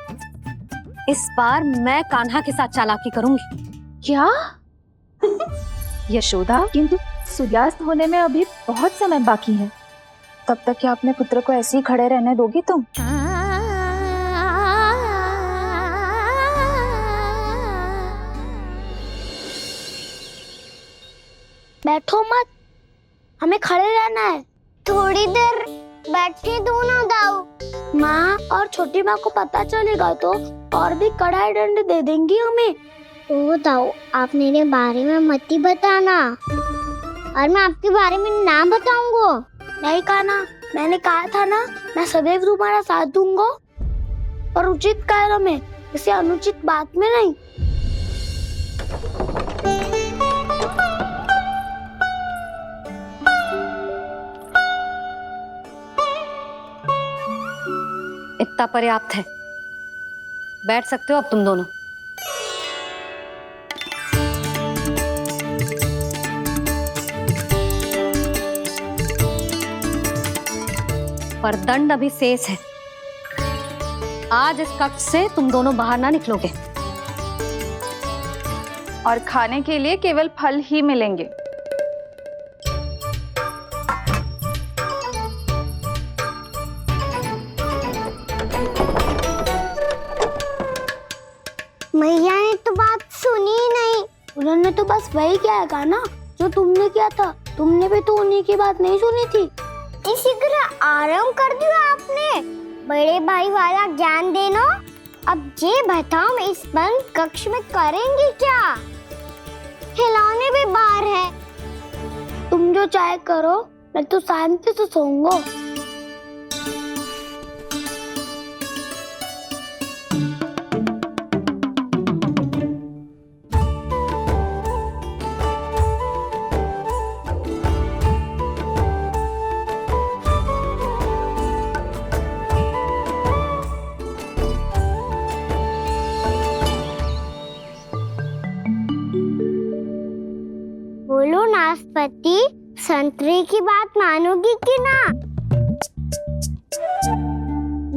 इस बार मैं कान्हा के साथ चालाकी करूंगी। क्या? यशोदा, किंतु सूर्यास्त होने में अभी बहुत समय बाकी है, तब तक क्या अपने पुत्र को ऐसे ही खड़े रहने दोगी तुम? बैठो मत, हमें खड़े रहना है। थोड़ी देर बैठे दो ना दाऊ। माँ और छोटी माँ को पता चलेगा तो और भी कड़ा दंड दे देंगी हमें। ओ दाऊ, आप मेरे बारे में मत ही बताना, और मैं आपके बारे में ना बताऊंगा। नहीं कान्हा, मैंने कहा था ना, मैं सदैव तुम्हारा साथ दूंगा, और उचित कार्य में, किसी अनुचित बात में नहीं। इतना पर्याप्त है, बैठ सकते हो अब तुम दोनों। पर दंड अभी शेष है। आज इस कक्ष से तुम दोनों बाहर ना निकलोगे, और खाने के लिए केवल फल ही मिलेंगे। मैया ने तो बात सुनी ही नहीं। उन्होंने तो बस वही किया ना जो तुमने किया था। तुमने भी तो उन्हीं की बात नहीं सुनी थी। इसी तरह आराम कर दिया आपने। बड़े भाई वाला ज्ञान देना। अब ये बताओ, इस बंद कक्ष में करेंगे क्या? खिलौने भी बाहर है। तुम जो चाहे करो, मैं तो शांति से सोऊंगा। बोलो नाशपाती, संतरे की बात मानोगी कि ना?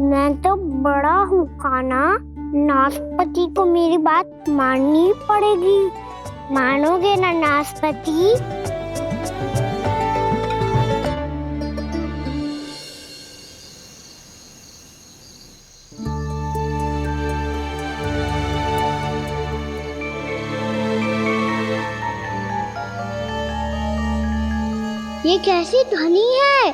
मैं तो बड़ा हूँ कान्हा, नाशपाती को मेरी बात माननी पड़ेगी। मानोगे ना नाशपाती? ये कैसी ध्वनि है?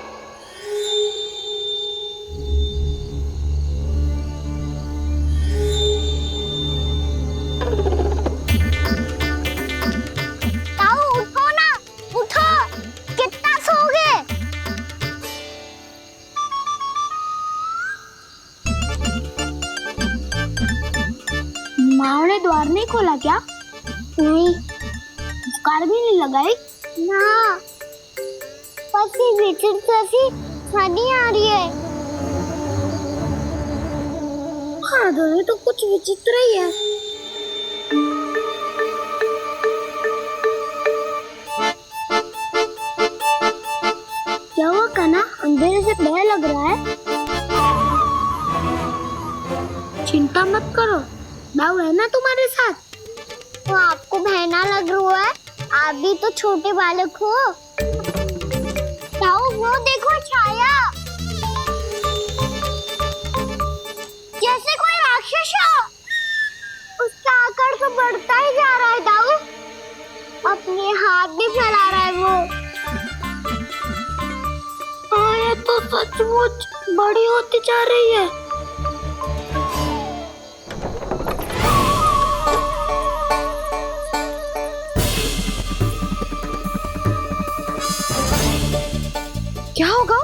माँ ने द्वार नहीं खोला क्या? नहीं। कार भी नहीं लगाई? ना। बस ये विचित्र सी ध्वनि आ रही है। हाँ, ध्वनि तो कुछ विचित्र ही है। क्या हुआ कान्हा? अंधेरे से भय लग रहा है। चिंता मत करो, दाऊ है ना तुम्हारे साथ। तो आपको भय ना लग रहा है? आप भी तो छोटे बालक हो। दाऊ, वो देखो छाया, जैसे कोई राक्षस हो। उसका आकार तो बढ़ता ही जा रहा है दाऊ। अपने हाथ भी फैला रहा है वो। हाँ, ये तो सचमुच बड़ी होती जा रही है। क्या होगा?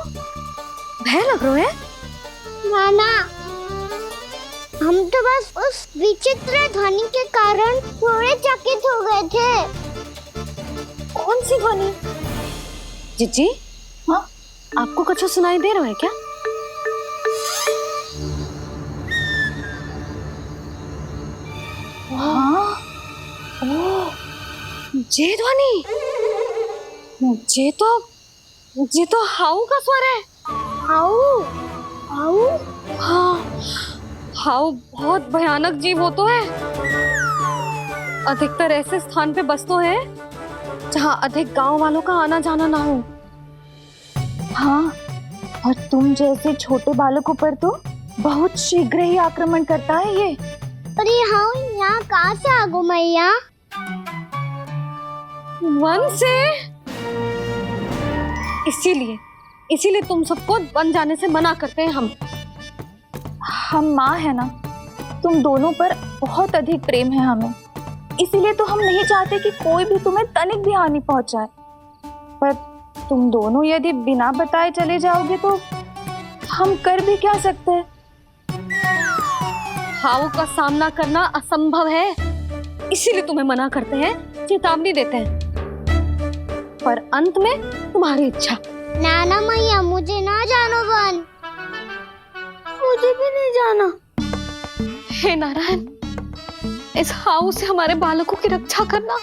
भय लग रहा है? नाना, हम तो बस उस विचित्र ध्वनि के कारण थोड़े चकित हो गए थे। कौन सी ध्वनि? जीजी, हाँ, आपको कुछ सुनाई दे रहा है क्या? हाँ, ओह, ये ध्वनि, ये तो हाउ का स्वर है। हाउ? हाउ? हाँ, हाउ बहुत भयानक जीव हो तो है। अधिकतर ऐसे स्थान पे बसते हैं जहाँ अधिक गांव वालों का आना जाना ना हो। हाँ, और तुम जैसे छोटे बालकों पर तो बहुत शीघ्र ही आक्रमण करता है ये। पर ये हाउ यहाँ कहाँ से आ गो मैया? वन से। इसीलिए तुम सबको वन जाने से मना करते हैं हम माँ है ना, तुम दोनों पर बहुत अधिक प्रेम है हमें, इसीलिए तो हम नहीं चाहते कि कोई भी तुम्हें तनिक भी हानि पहुंचाए। पर तुम दोनों यदि बिना बताए चले जाओगे तो हम कर भी क्या सकते हैं? हाउ का सामना करना असंभव है, इसीलिए तुम्हें मना करते हैं, चेतावनी देते हैं। पर अंत में तुम्हारी इच्छा। नाना मैया, मुझे ना जानो वन। मुझे भी नहीं जाना। हे नारायण, इस हाउ से हमारे बालकों की रक्षा करना।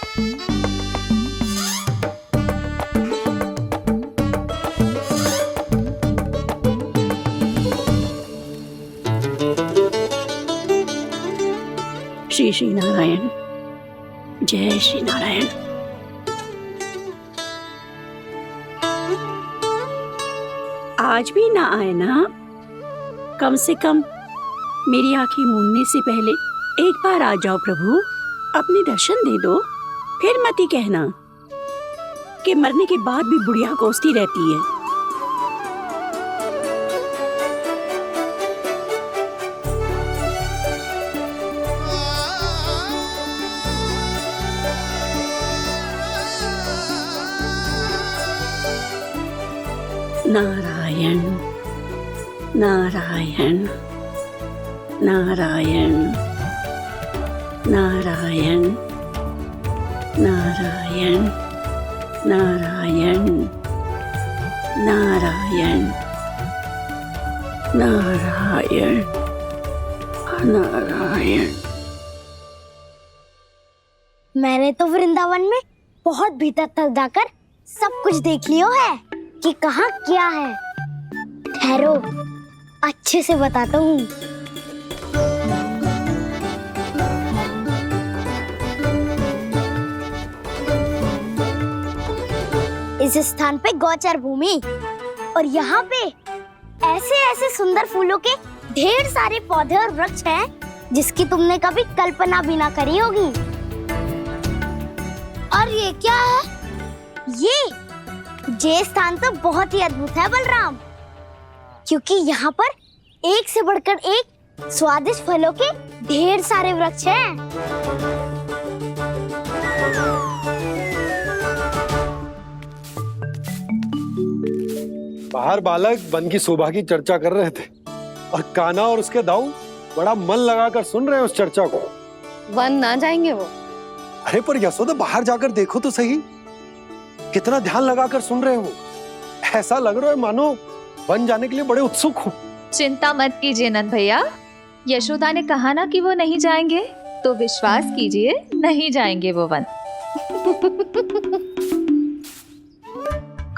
श्री श्री नारायण, जय श्री नारायण। आज भी ना आए ना? कम से कम मेरी आंखें मूंदने से पहले एक बार आ जाओ प्रभु, अपने दर्शन दे दो। फिर मत ही कहना कि मरने के बाद भी बुढ़िया कोसती रहती है। नारायण नारायण नारायण नारायण नारायण नारायण नारायण नारायण नारायण। मैंने तो वृंदावन में बहुत भीतर तक जाकर सब कुछ देख लियो है कि कहाँ क्या है। ठहरो, अच्छे से बताता हूँ। इस स्थान पे गोचर भूमि और यहाँ पे ऐसे ऐसे सुंदर फूलों के ढेर सारे पौधे और वृक्ष हैं जिसकी तुमने कभी कल्पना भी ना करी होगी। और ये क्या है? ये स्थान तो बहुत ही अद्भुत है बलराम, क्योंकि यहाँ पर एक से बढ़कर एक स्वादिष्ट फलों के ढेर सारे वृक्ष हैं। बाहर बालक वन की शोभा की चर्चा कर रहे थे और कान्हा और उसके दाऊ बड़ा मन लगाकर सुन रहे हैं उस चर्चा को। वन ना जाएंगे वो। अरे पर यशोदा बाहर जाकर देखो तो सही, कितना ध्यान लगाकर सुन रहे हो। ऐसा लग रहा है मानो वन जाने के लिए बड़े उत्सुक हो। चिंता मत कीजिए नंद भैया, यशोदा ने कहा ना कि वो नहीं जाएंगे, तो विश्वास कीजिए नहीं जाएंगे वो वन।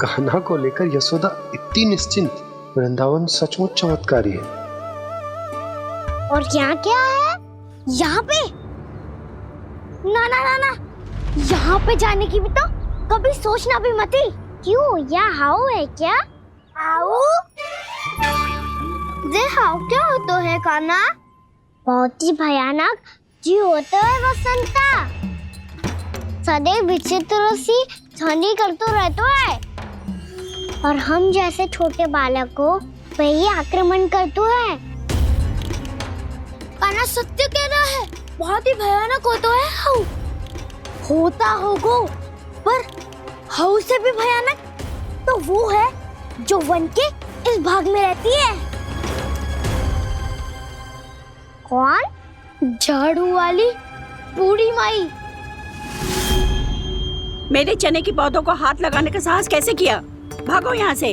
कान्हा को लेकर यशोदा इतनी निश्चिंत, वृंदावन सचमुच चमत्कारी है। और यहाँ क्या है? यहाँ पे ना ना ना ना, यहाँ पे जाने की भी तो कभी सोचना भी मत ही। क्यों, यहाँ हाउ है क्या? हाउ? ये हाउ क्या होता है कान्हा? बहुत ही भयानक जी होता है वसंता। सदैव विचित्र सी ध्वनि करते रहता है और हम जैसे छोटे बालक को वही आक्रमण करते है। कान्हा सत्य कह रहा है, बहुत ही भयानक होता है हाउ। होता होगा, पर हाउ से भी भयानक तो वो है जो वन के इस भाग में रहती है। कौन? झाड़ू वाली बूढ़ी माई। मेरे चने की पौधों को हाथ लगाने का साहस कैसे किया? भागो यहाँ से।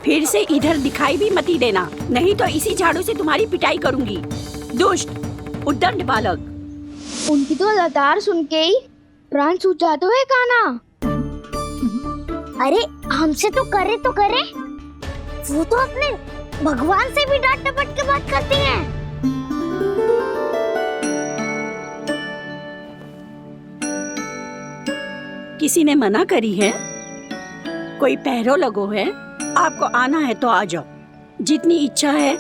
फिर से इधर दिखाई भी मत ही देना, नहीं तो इसी झाड़ू से तुम्हारी पिटाई करूंगी। दुष्ट, उद्दंड बालक। उनकी तो लतार सुन के ही प्राण सूझ जाते हैं कान्हा। अरे हमसे तो करे, वो तो अपने भगवान से भी डांट डपट के बात करती हैं। किसी ने मना करी है? कोई पहरो लगो है? आपको आना है तो आ जाओ, जितनी इच्छा है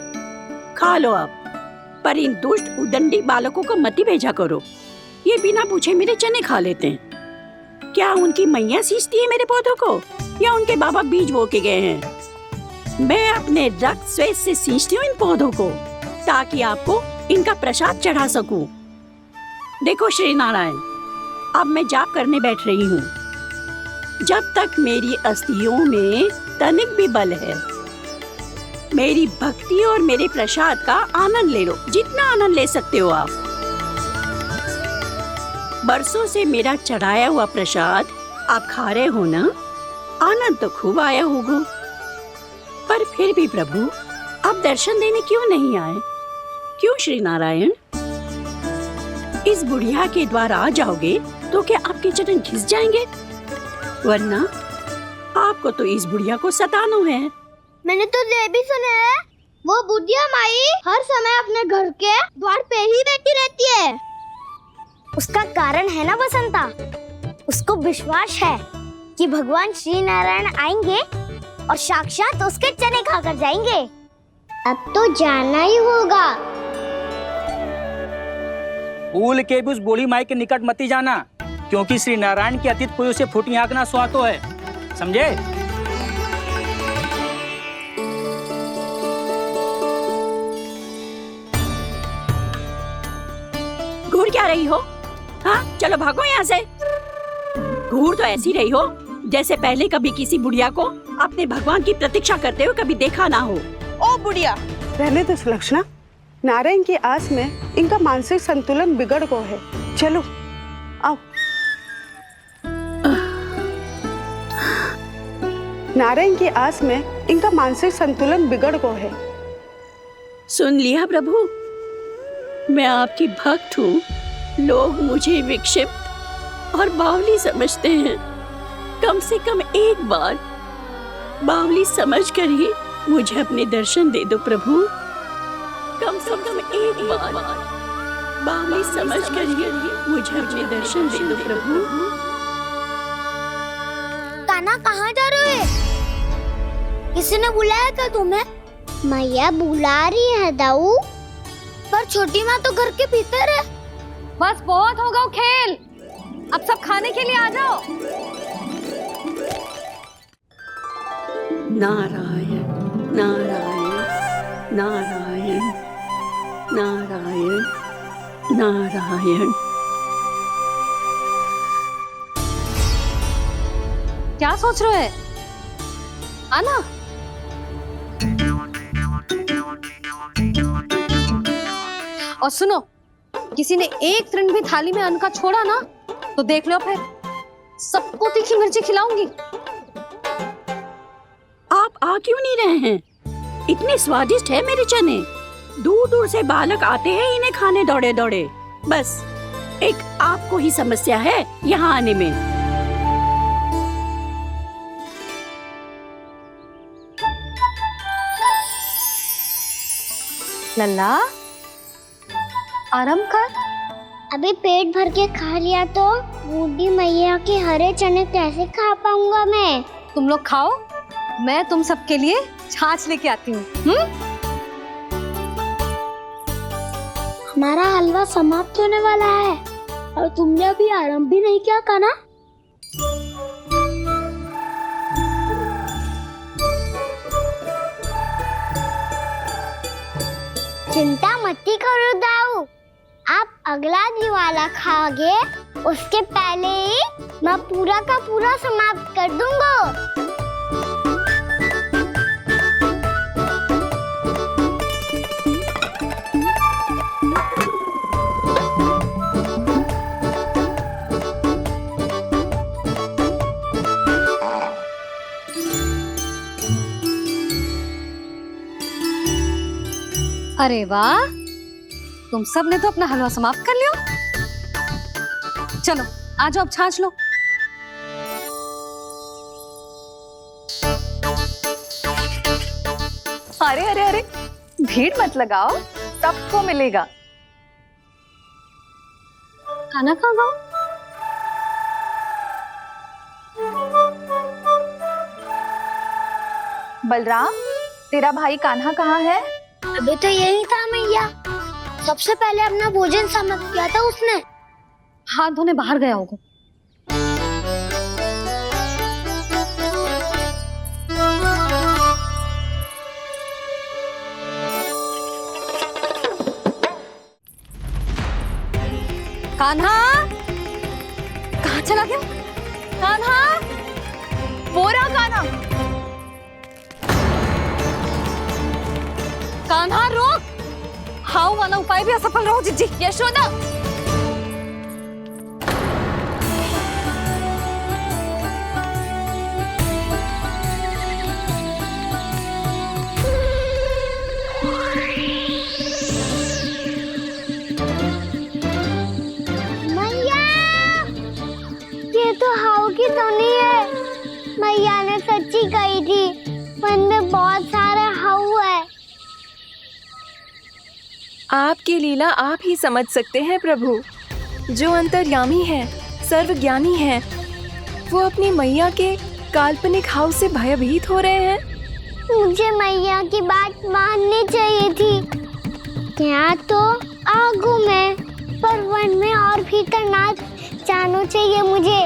खा लो आप, पर इन दुष्ट उदंडी बालकों को मत ही भेजा करो। ये बिना पूछे मेरे चने खा लेते हैं। क्या उनकी मैया सींचती है मेरे पौधों को, या उनके बाबा बीज बो के गए हैं? मैं अपने रक्त स्वेद से सींचती हूँ इन पौधों को, ताकि आपको इनका प्रसाद चढ़ा सकूं। देखो श्री नारायण, अब मैं जाप करने बैठ रही हूँ। जब तक मेरी अस्थियों में तनिक भी बल है, मेरी भक्ति और मेरे प्रसाद का आनंद ले लो, जितना आनंद ले सकते हो आप। बरसों से मेरा चढ़ाया हुआ प्रसाद आप खा रहे हो ना, आनंद तो खूब आया होगा। पर फिर भी प्रभु आप दर्शन देने क्यों नहीं आए? क्यों श्री नारायण? इस बुढ़िया के द्वार आ जाओगे तो क्या आपके चरण घिस जाएंगे? वरना आपको तो इस बुढ़िया को सताना है। मैंने तो ये भी सुना है, वो बुढ़िया माई हर समय अपने घर के द्वार पे ही बैठी रहती है। उसका कारण है ना बसंता, उसको विश्वास है कि भगवान श्री नारायण आएंगे और साक्षात उसके चने खाकर जाएंगे। अब तो जाना ही होगा। भूल के भी उस बूढ़ी माई के निकट मत ही जाना, क्योंकि श्री नारायण की अतीत कोई उसे फूटी आंख ना सुहातो है, समझे? घूर क्या रही हो? हाँ, चलो भागो यहाँ से। घूर तो ऐसी रही हो जैसे पहले कभी किसी बुढ़िया को अपने भगवान की प्रतीक्षा करते हुए कभी देखा ना हो। ओ बुढ़िया, रहने दो सुलक्षणा। नारायण की आस में इनका मानसिक संतुलन बिगड़ गया है। चलो आओ। नारायण की आस में इनका मानसिक संतुलन बिगड़ गया है। सुन लिया प्रभु, मैं आपकी भक्त हूँ। लोग मुझे विक्षिप्त और बावली समझते हैं। कम से कम एक बार बावली समझकर ही मुझे अपने दर्शन दे दो प्रभु। कम से कम एक बार बावली समझकर ही मुझे अपने दर्शन दे दो प्रभु। कान्हा कहाँ जा रहे हो? किसी ने बुलाया था तुम्हें? मैया बुला रही है दाऊ, पर छोटी माँ तो घर के भीतर है। बस बहुत होगा खेल, अब सब खाने के लिए आ जाओ। नारायण नारायण नारायण नारायण नारायण। क्या सोच रहे हैं? आना। और सुनो, किसी ने एक तृण भी थाली में अन्न का छोड़ा ना तो देख लो फिर सबको तीखी मिर्ची खिलाऊंगी। आप आ क्यों नहीं रहे हैं? इतने स्वादिष्ट है मेरे चने। दूर दूर से बालक आते हैं इन्हें खाने दौड़े दौड़े। बस एक आपको ही समस्या है यहाँ आने में। लल्ला आराम कर। अभी पेट भर के खा लिया तो बूढ़ी मैया के हरे चने कैसे खा पाऊंगा मैं? तुम लोग खाओ, मैं तुम सबके लिए छाछ लेके आती हूँ। हमारा हलवा समाप्त होने वाला है और तुमने अभी आराम भी नहीं किया कान्हा। चिंता मत करो दाऊ, आप अगला दिवाला खाओगे उसके पहले ही मैं पूरा का पूरा समाप्त कर दूंगा। अरे वाह, तुम सब ने तो अपना हलवा समाप्त कर लिया। चलो आ जाओ, अब छाछ लो। अरे अरे अरे, भीड़ मत लगाओ, सबको मिलेगा। खाना खा गो। बलराम, तेरा भाई कान्हा कहाँ है? अभी तो यही था मैया, सबसे पहले अपना भोजन समाप्त किया था उसने। हाथ धोने बाहर गया होगा। कान्हा कहाँ चला गया? कान्हा, वो रहा कान्हा। कान्हा रोक, हाउ वाला उपाय भी असफल रहो जिज्जी। यशोदा, मैया, ये तो हाउ की धुनी है। मैया ने सच्ची कही थी, वन में बहुत सारे हाउ है। आपकी लीला आप ही समझ सकते हैं प्रभु। जो अंतर्यामी है, सर्वज्ञानी है, वो अपनी मैया के काल्पनिक हाव से भयभीत हो रहे हैं। मुझे मैया की बात माननी चाहिए थी। यहाँ तो आगू में, पर वन में और भीतर ना जाना चाहिए मुझे।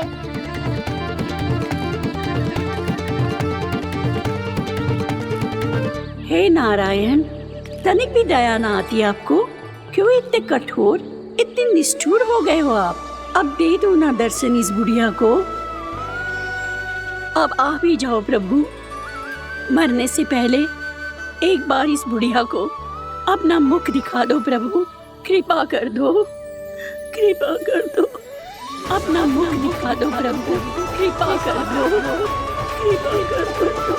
हे नारायण, तनिक भी दया ना आती आपको? क्यों इतने कठोर, इतने निष्ठुर हो गए हो आप? अब दे दो ना दर्शन इस बुढ़िया को। अब आ भी जाओ प्रभु। मरने से पहले एक बार इस बुढ़िया को अपना मुख दिखा दो प्रभु। कृपा कर दो, कृपा कर दो। अपना मुख दिखा दो प्रभु, कृपा कर दो, कृपा कर दो।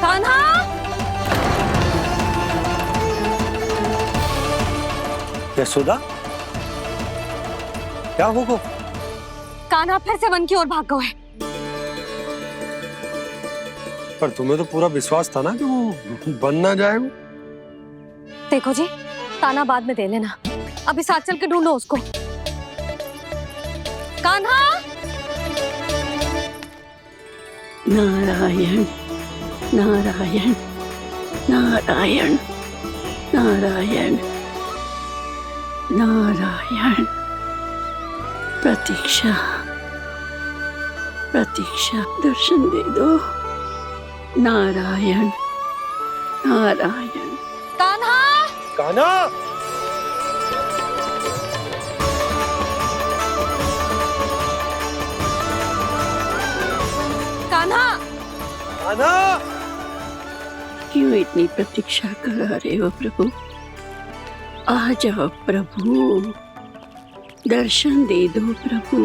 कान्हा, यशोदा, क्या होगा? कान्हा फिर से वन की ओर भाग गए। पर तुम्हें तो पूरा विश्वास था ना कि वो बन ना जाए। वो देखो जी, ताना बाद में दे लेना, अभी साथ चल के ढूंढो उसको। कान्हा, नारायण नारायण नारायण नारायण नारायण। प्रतीक्षा प्रतीक्षा, दर्शन दे दो। नारायण नारायण। कान्हा, कान्हा, कान्हा, कान्हा! क्यों इतनी प्रतीक्षा करा रहे हो प्रभु? आ जाओ प्रभु, दर्शन दे दो प्रभु।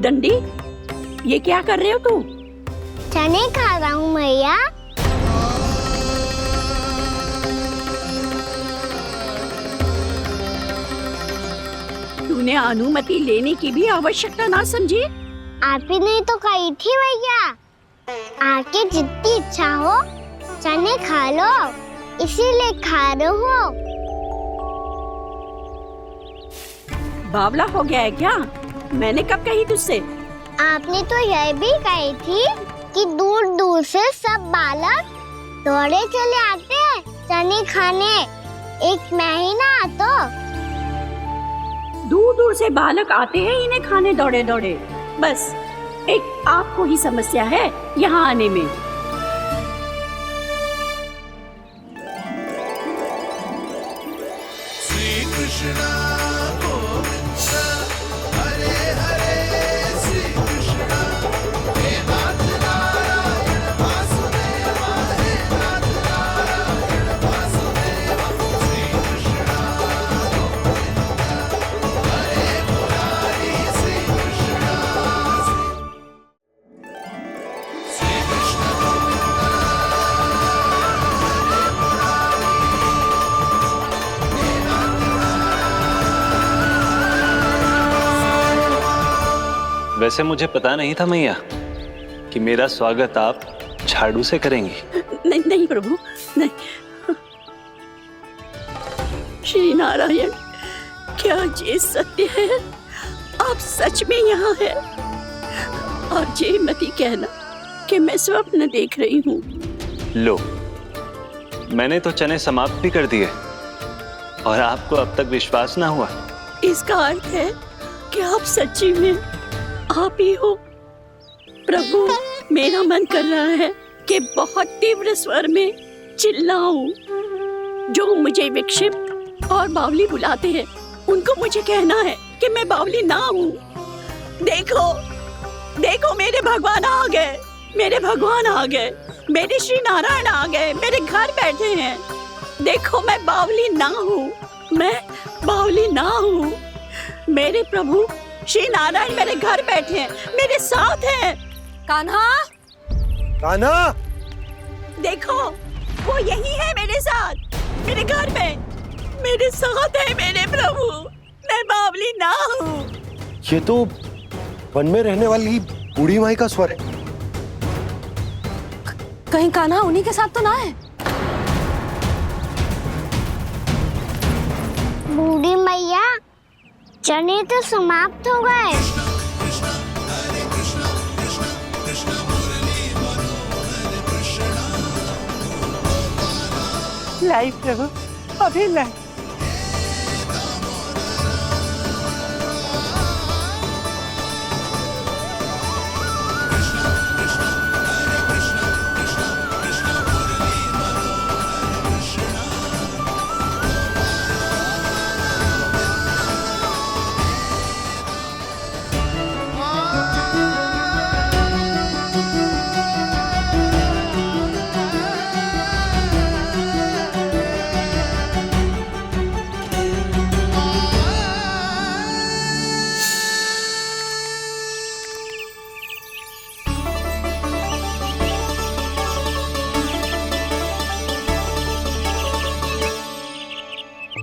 दंडी, ये क्या कर रहे हो तू? चने खा रहा हूँ मैया। तूने अनुमति लेने की भी आवश्यकता ना समझी? आप ही ने तो कही थी भैया, आके जितनी इच्छा हो चने खा लो, इसीलिए खा रहे हो। बावला हो गया है क्या? मैंने कब कही तुझसे? आपने तो यह भी कही थी कि दूर दूर से सब बालक दौड़े चले आते हैं चने खाने, एक महीना तो दूर दूर से बालक आते हैं इन्हें खाने दौड़े दौड़े। बस एक आपको ही समस्या है यहाँ आने में। श्री कृष्ण गोविंद हरे हरे, श्री कृष्ण हे नाथ नारायण वासुदेव, हे नाथ नारायण वासुदेव, श्री कृष्ण गोविंद हरे मुरारी, श्री कृष्ण श्री कृष्ण वैसे मुझे पता नहीं था मैया कि मेरा स्वागत आप झाड़ू से करेंगी। नहीं नहीं प्रभु, नहीं। श्री नारायण, क्या ये सत्य है? आप सच में यहाँ हैं? और ये मत ही कहना कि मैं स्वप्न देख रही हूँ। लो, मैंने तो चने समाप्त भी कर दिए और आपको अब तक विश्वास ना हुआ। इसका अर्थ है कि आप सच्ची में आप ही हो। प्रभु, मेरा मन कर रहा है कि बहुत तीव्र स्वर में चिल्लाऊं। जो मुझे विक्षिप्त और बावली बुलाते हैं उनको मुझे कहना है कि मैं बावली ना हूँ। देखो देखो, मेरे भगवान आ गए, मेरे भगवान आ गए, मेरे श्री नारायण आ गए, मेरे घर बैठे हैं। देखो, मैं बावली ना हूँ, मैं बावली ना हूँ। मेरे प्रभु श्री नारायण मेरे घर बैठे हैं, मेरे साथ हैं। कान्हा, कान्हा! देखो, वो यही है मेरे साथ, मेरे घर में, मेरे साथ है मेरे प्रभु। मैं बावली ना हूँ। ये तो वन में रहने वाली बूढ़ी माई का स्वर है। कहीं कान्हा उन्हीं के साथ तो ना है? बूढ़ी मैया, चने तो समाप्त हो गए। कृष्ण हरे कृष्ण, कृष्ण कृष्ण मुरली मनोहर कृष्ण। लाई प्रभु, अभी लाई।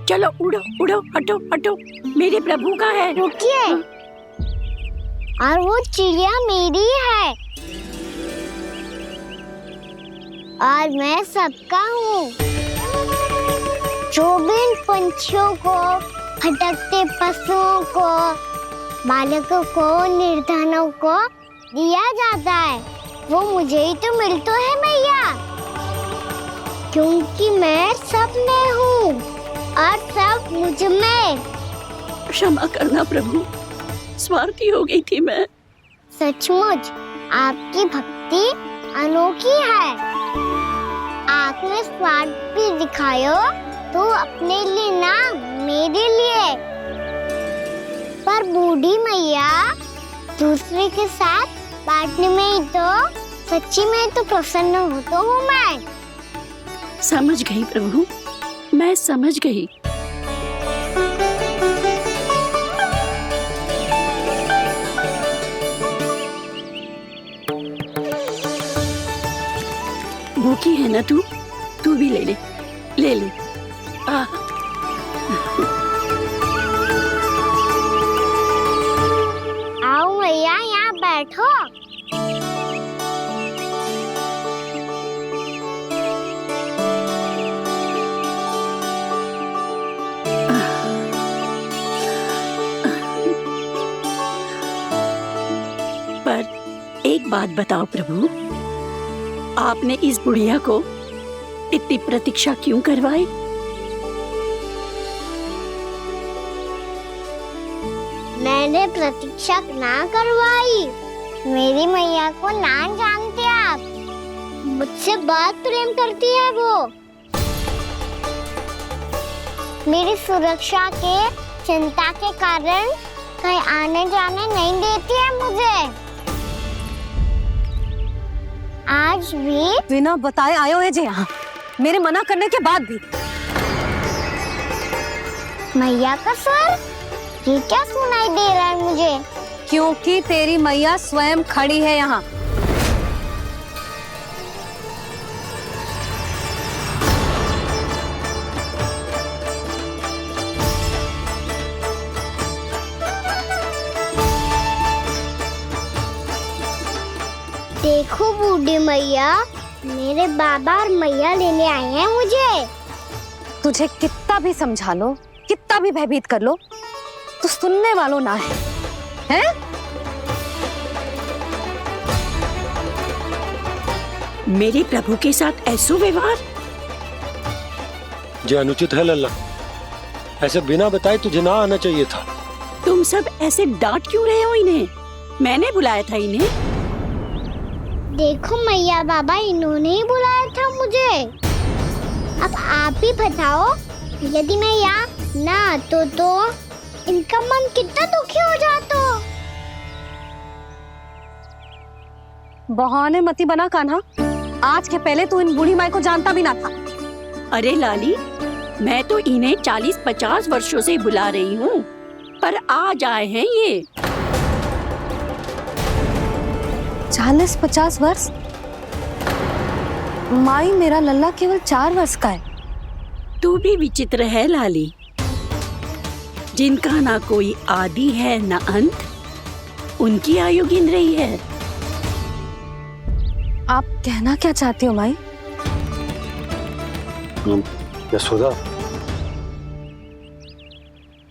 चलो उड़ो उड़ो, हटो हटो, मेरे प्रभु का है। रुकिए, और वो चिड़िया मेरी है और मैं सबका हूँ। जो भी इन पंछियों को, भटकते पशुओं को, बालकों को, निर्धनों को दिया जाता है वो मुझे ही तो मिलता है मैया, क्योंकि मैं सब में हूँ और सब मुझ में। क्षमा करना प्रभु, स्वार्थी हो गई थी मैं। सचमुच आपकी भक्ति अनोखी है। आपने स्वार्थ भी दिखायो तो अपने लिए ना, मेरे लिए। पर बूढ़ी मैया दूसरे के साथ बांटने में ही तो सच्ची में तो प्रसन्न होता हूँ मैं। समझ गई प्रभु, मैं समझ गई। भूखी है ना तू भी ले ले, ले ले। आओ मैया, यहाँ बैठो। पर एक बात बताओ प्रभु, आपने इस बुढ़िया को इतनी प्रतीक्षा क्यों करवाई? मैंने प्रतीक्षा ना करवाई। मेरी मैया को ना जानते आप, मुझसे बहुत प्रेम करती है वो। मेरी सुरक्षा के चिंता के कारण कहीं आने जाने नहीं देती है मुझे। आज भी बिना बताए आयो है जे यहाँ, मेरे मना करने के बाद भी। मैया का स्वर, ये क्या सुनाई दे रहा है मुझे? क्योंकि तेरी मैया स्वयं खड़ी है यहाँ। देखो बूढ़ी मैया, मेरे बाबा और मैया लेने आए हैं मुझे। तुझे कितना भी समझा लो, कितना भी भयभीत कर लो, तो सुनने वालों ना है, हैं? मेरे प्रभु के साथ ऐसा व्यवहार जो अनुचित है लल्ला। ऐसे बिना बताए तुझे ना आना चाहिए था। तुम सब ऐसे डांट क्यों रहे हो इन्हें? मैंने बुलाया था इन्हें। देखो मैया बाबा, इन्होंने ही बुलाया था मुझे। अब आप ही बताओ, यदि मैं यहाँ ना आतो तो इनका मन कितना दुखी हो जाता। बहाने मती बना कान्हा, आज के पहले तू इन बूढ़ी माई को जानता भी ना था। अरे लाली, मैं तो इन्हें 40-50 वर्षों से बुला रही हूँ, पर आज आए हैं ये। 40-50 वर्ष? माई, मेरा लल्ला केवल 4 वर्ष का है। तू भी विचित्र है लाली, जिनका ना कोई आदि है ना अंत, उनकी आयु गिन रही है। आप कहना क्या चाहती हो माई? यशोदा,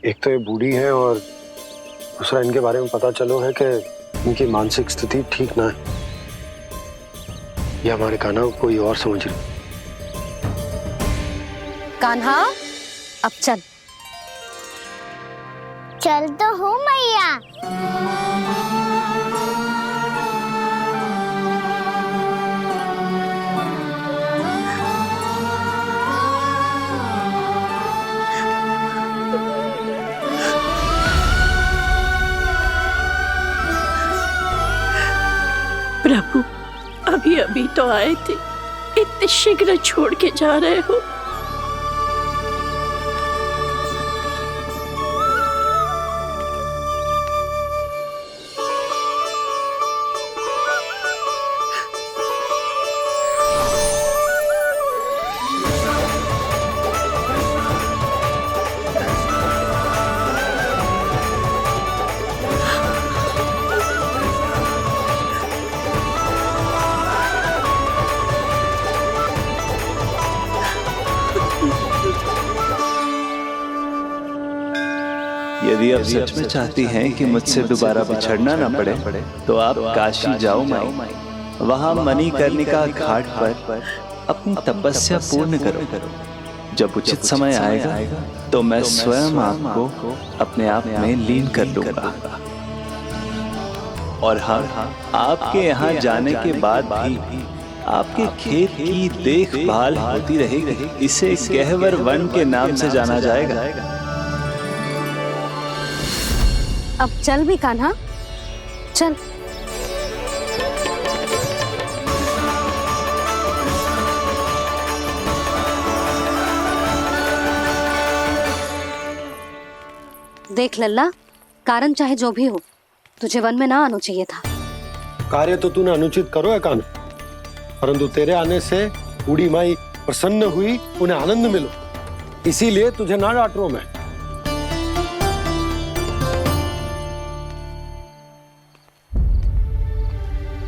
एक तो ये बूढ़ी है और दूसरा इनके बारे में पता चलो है कि इनकी मानसिक स्थिति ठीक ना है। ये हमारे कान्हा को कोई और समझ रही। कान्हा, अब चल। चल तो हूँ मैया। प्रभु, अभी अभी तो आए थे, इतने शीघ्र छोड़ के जा रहे हो? यदि आप सच में चाहती हैं कि मुझसे दोबारा बिछड़ना ना पड़े तो आप काशी जाओ माई। वहां मणिकर्णिका घाट पर अपनी तपस्या पूर्ण करो। जब उचित समय आएगा तो मैं स्वयं आपको अपने आप में लीन कर लूंगा। और हाँ, आपके यहाँ जाने के बाद भी आपके खेत की देखभाल होती रहेगी। इसे गहवर वन के नाम से जाना जाएगा। अब चल भी कान्हा, चल। देख लल्ला, कारण चाहे जो भी हो, तुझे वन में ना आना चाहिए था। कार्य तो तूने अनुचित करो है कान्हा, परंतु तेरे आने से बूढ़ी माई प्रसन्न हुई, उन्हें आनंद मिलो, इसीलिए तुझे ना डांट रहा हूं मैं।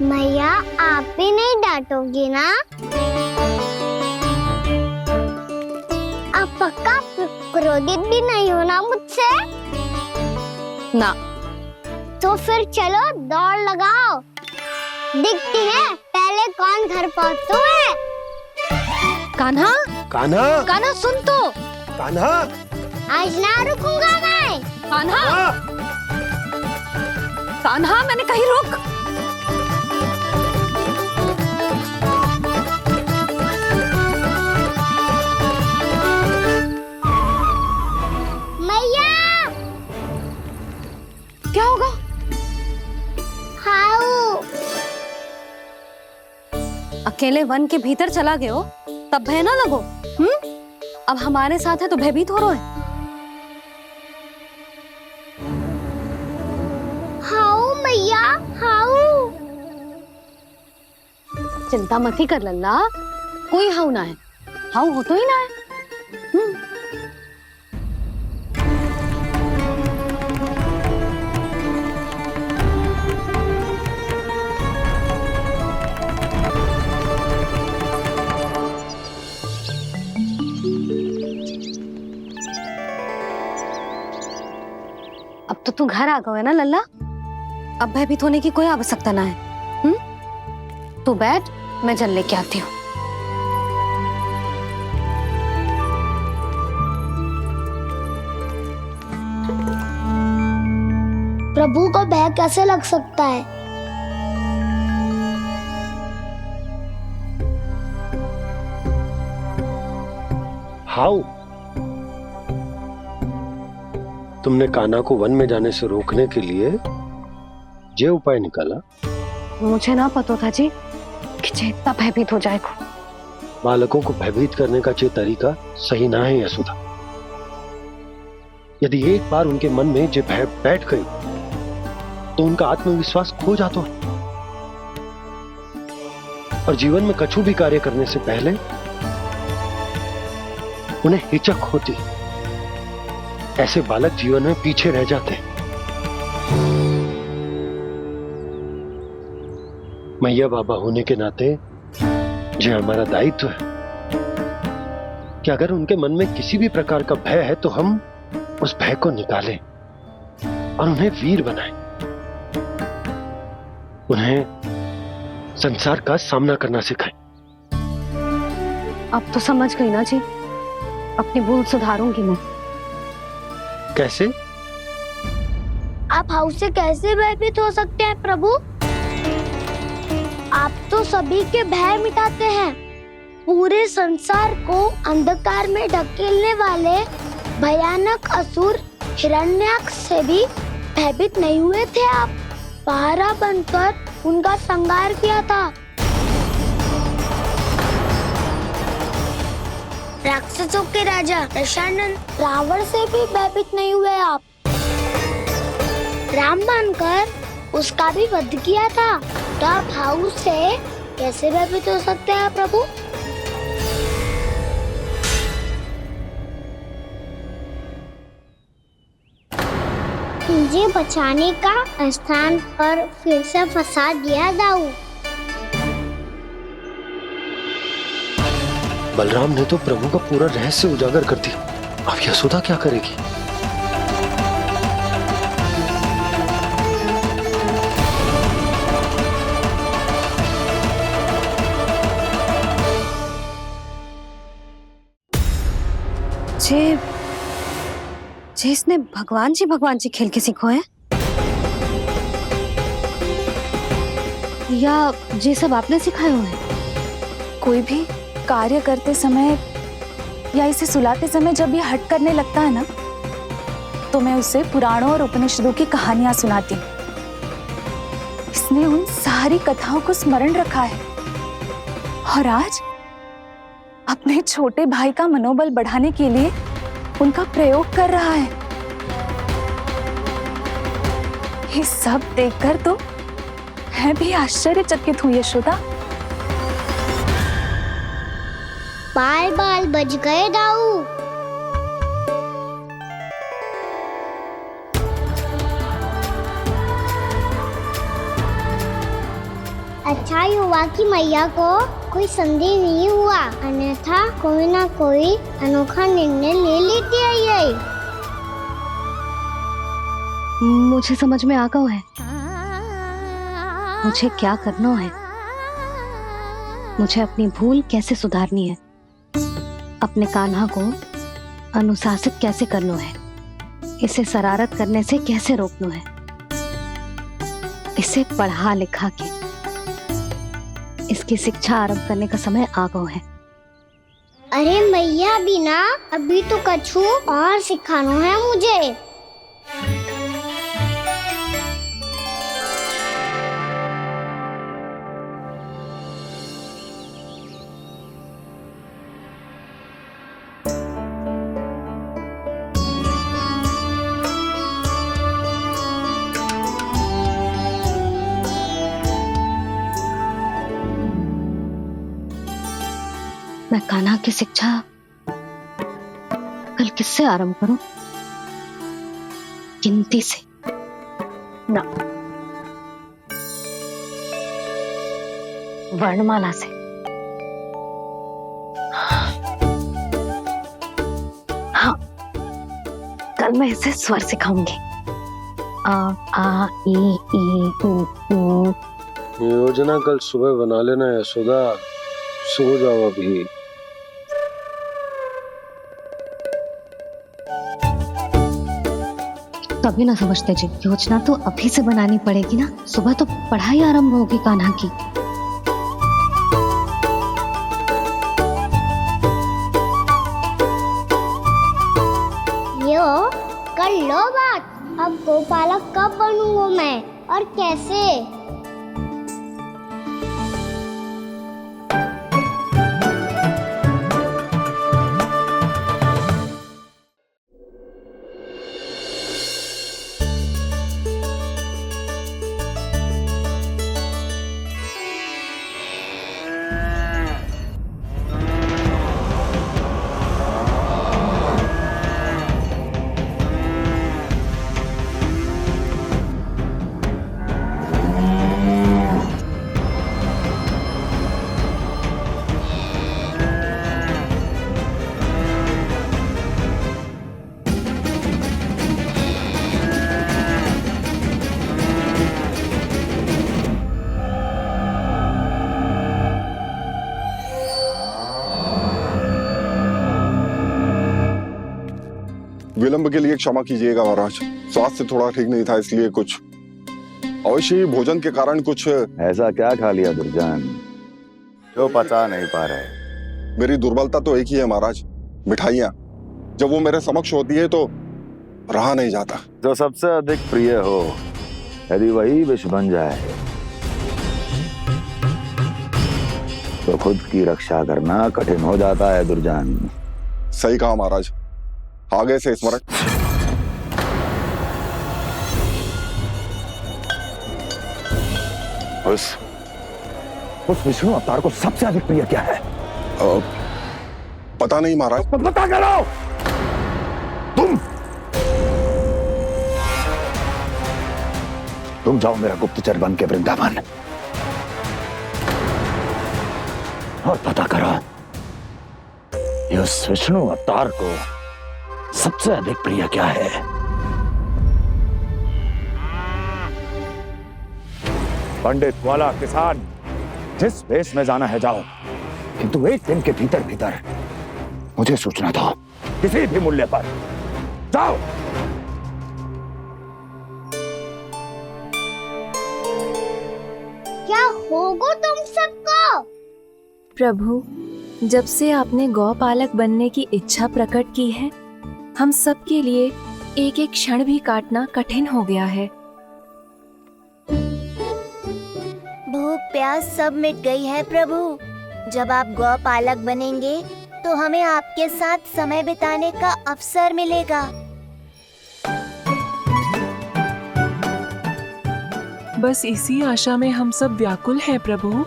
मैया आप भी नहीं डांटोगी ना? आप पक्का क्रोधित भी नहीं हो ना मुझसे? ना। तो फिर चलो दौड़ लगाओ, दिखती है पहले कौन घर पहुंचता है। कान्हा, कान्हा, कान्हा सुन तो। कान्हा, आज ना रुकूंगा मैं। कान्हा, कान्हा मैंने कही रुक। मैया, क्या होगा? हाउ अकेले वन के भीतर चला गए हो तब भय ना लगो। अब हमारे साथ है तो भयभीत हो रहे हैं। हाउ मैया, हाउ। चिंता मत ही कर लल्ला, कोई हाउ ना है। हाउ हो तो ही ना है। अब तो तू घर आ गया है ना लल्ला, अब भयभीत होने की कोई आवश्यकता ना है। तू बैठ, मैं जल लेके आती हूँ। प्रभु को भय कैसे लग सकता है? हाउ, तुमने कान्हा को वन में जाने से रोकने के लिए ये उपाय निकाला? मुझे ना पता था जी कि जे इतना भयभीत हो जाएगा। बालकों को भयभीत करने का ये तरीका सही ना है यशोदा। यदि एक बार उनके मन में ये भय बैठ गई तो उनका आत्मविश्वास खो जाता है और जीवन में कछु भी कार्य करने से पहले उन्हें हिचक होती। ऐसे बालक जीवन में पीछे रह जाते हैं। मैया बाबा होने के नाते ये हमारा दायित्व है कि अगर उनके मन में किसी भी प्रकार का भय है तो हम उस भय को निकालें और उन्हें वीर बनाएं, उन्हें संसार का सामना करना सिखाएं। अब तो समझ गई ना जी, अपनी भूल सुधारूंगी मैं। कैसे? आप हाउ से कैसे भयभीत हो सकते हैं प्रभु? आप तो सभी के भय मिटाते हैं। पूरे संसार को अंधकार में ढकेलने वाले भयानक असुर हिरण्याक्ष से भी भयभीत नहीं हुए थे आप। पहरा बनकर उनका संहार किया था। राक्षसों के राजा दशानन रावण से भी भयभीत नहीं हुए आप। राम बनकर उसका भी वध किया था। तो आप हाउ से कैसे भयभीत हो सकते हैं प्रभु? मुझे बचाने का स्थान पर फिर से फंसा दिया दाऊ। बलराम ने तो प्रभु का पूरा रहस्य उजागर कर दिया। अब यशोदा क्या करेगी? जे इसने भगवान जी खेल के सीखो है, या ये सब आपने सिखाए हुए हैं? कोई भी कार्य करते समय या इसे सुलाते समय जब ये हट करने लगता है ना, तो मैं उसे पुराणों और उपनिषदों की कहानियां सुनाती हूँ। इसने उन सारी कथाओं को स्मरण रखा है और आज अपने छोटे भाई का मनोबल बढ़ाने के लिए उनका प्रयोग कर रहा है। ये सब देखकर तो मैं भी आश्चर्यचकित हूँ यशोदा। बाल बाल बज गए दाऊ। अच्छा ही हुआ कि मैया को कोई संदेह नहीं हुआ, अन्यथा कोई ना कोई अनोखा निर्णय ले लेती है ये। मुझे समझ में आ गया है मुझे क्या करना है। मुझे अपनी भूल कैसे सुधारनी है, अपने कान्हा को अनुशासित कैसे करना है, इसे शरारत करने से कैसे रोकना है, इसे पढ़ा लिखा के इसकी शिक्षा आरंभ करने का समय आ गया है। अरे मैया बिना अभी तो कछु और सिखाना है मुझे। मैं कान्हा की शिक्षा कल किससे आरंभ करूं? गिनती से ना, वर्णमाला से। हाँ, कल मैं इसे स्वर सिखाऊंगी। आ ई उ ऊ। योजना कल सुबह बना लेना यशोदा, सो जाओ अभी। तभी ना समझते जी, योजना तो अभी से बनानी पड़ेगी ना, सुबह तो पढ़ाई आरंभ होगी कान्हा की। यो कर लो बात, अब गोपालक कब बनूंगा मैं और कैसे? विलंब के लिए क्षमा कीजिएगा महाराज, स्वास्थ्य थोड़ा ठीक नहीं था इसलिए कुछ अवश्य ही भोजन के कारण कुछ। ऐसा क्या खा लिया दुर्जन जो पता नहीं पा रहे? मेरी दुर्बलता तो एक ही है महाराज, मिठाइयाँ। जब वो मेरे समक्ष होती है तो रहा नहीं जाता। जो सबसे अधिक प्रिय हो, यदि वही विष बन जाए तो खुद की रक्षा करना कठिन हो जाता है दुर्जन। सही कहा महाराज, आगे से स्मरण। उस विष्णु अवतार को सबसे अधिक प्रिय क्या है? पता नहीं महाराज। पता करो। तुम जाओ मेरा गुप्तचर बन के वृंदावन और पता करो उस विष्णु अवतार को सबसे अधिक प्रिय क्या है। पंडित वाला किसान, जिस वेश में जाना है जाओ, किंतु एक दिन के भीतर भीतर मुझे सूचना दो। किसी भी मूल्य पर। जाओ। क्या होगा तुम सबको? प्रभु, जब से आपने गौपालक बनने की इच्छा प्रकट की है, हम सब के लिए एक एक क्षण भी काटना कठिन हो गया है। भूख प्यास सब मिट गई है प्रभु। जब आप गौपालक बनेंगे तो हमें आपके साथ समय बिताने का अवसर मिलेगा। बस इसी आशा में हम सब व्याकुल हैं प्रभु।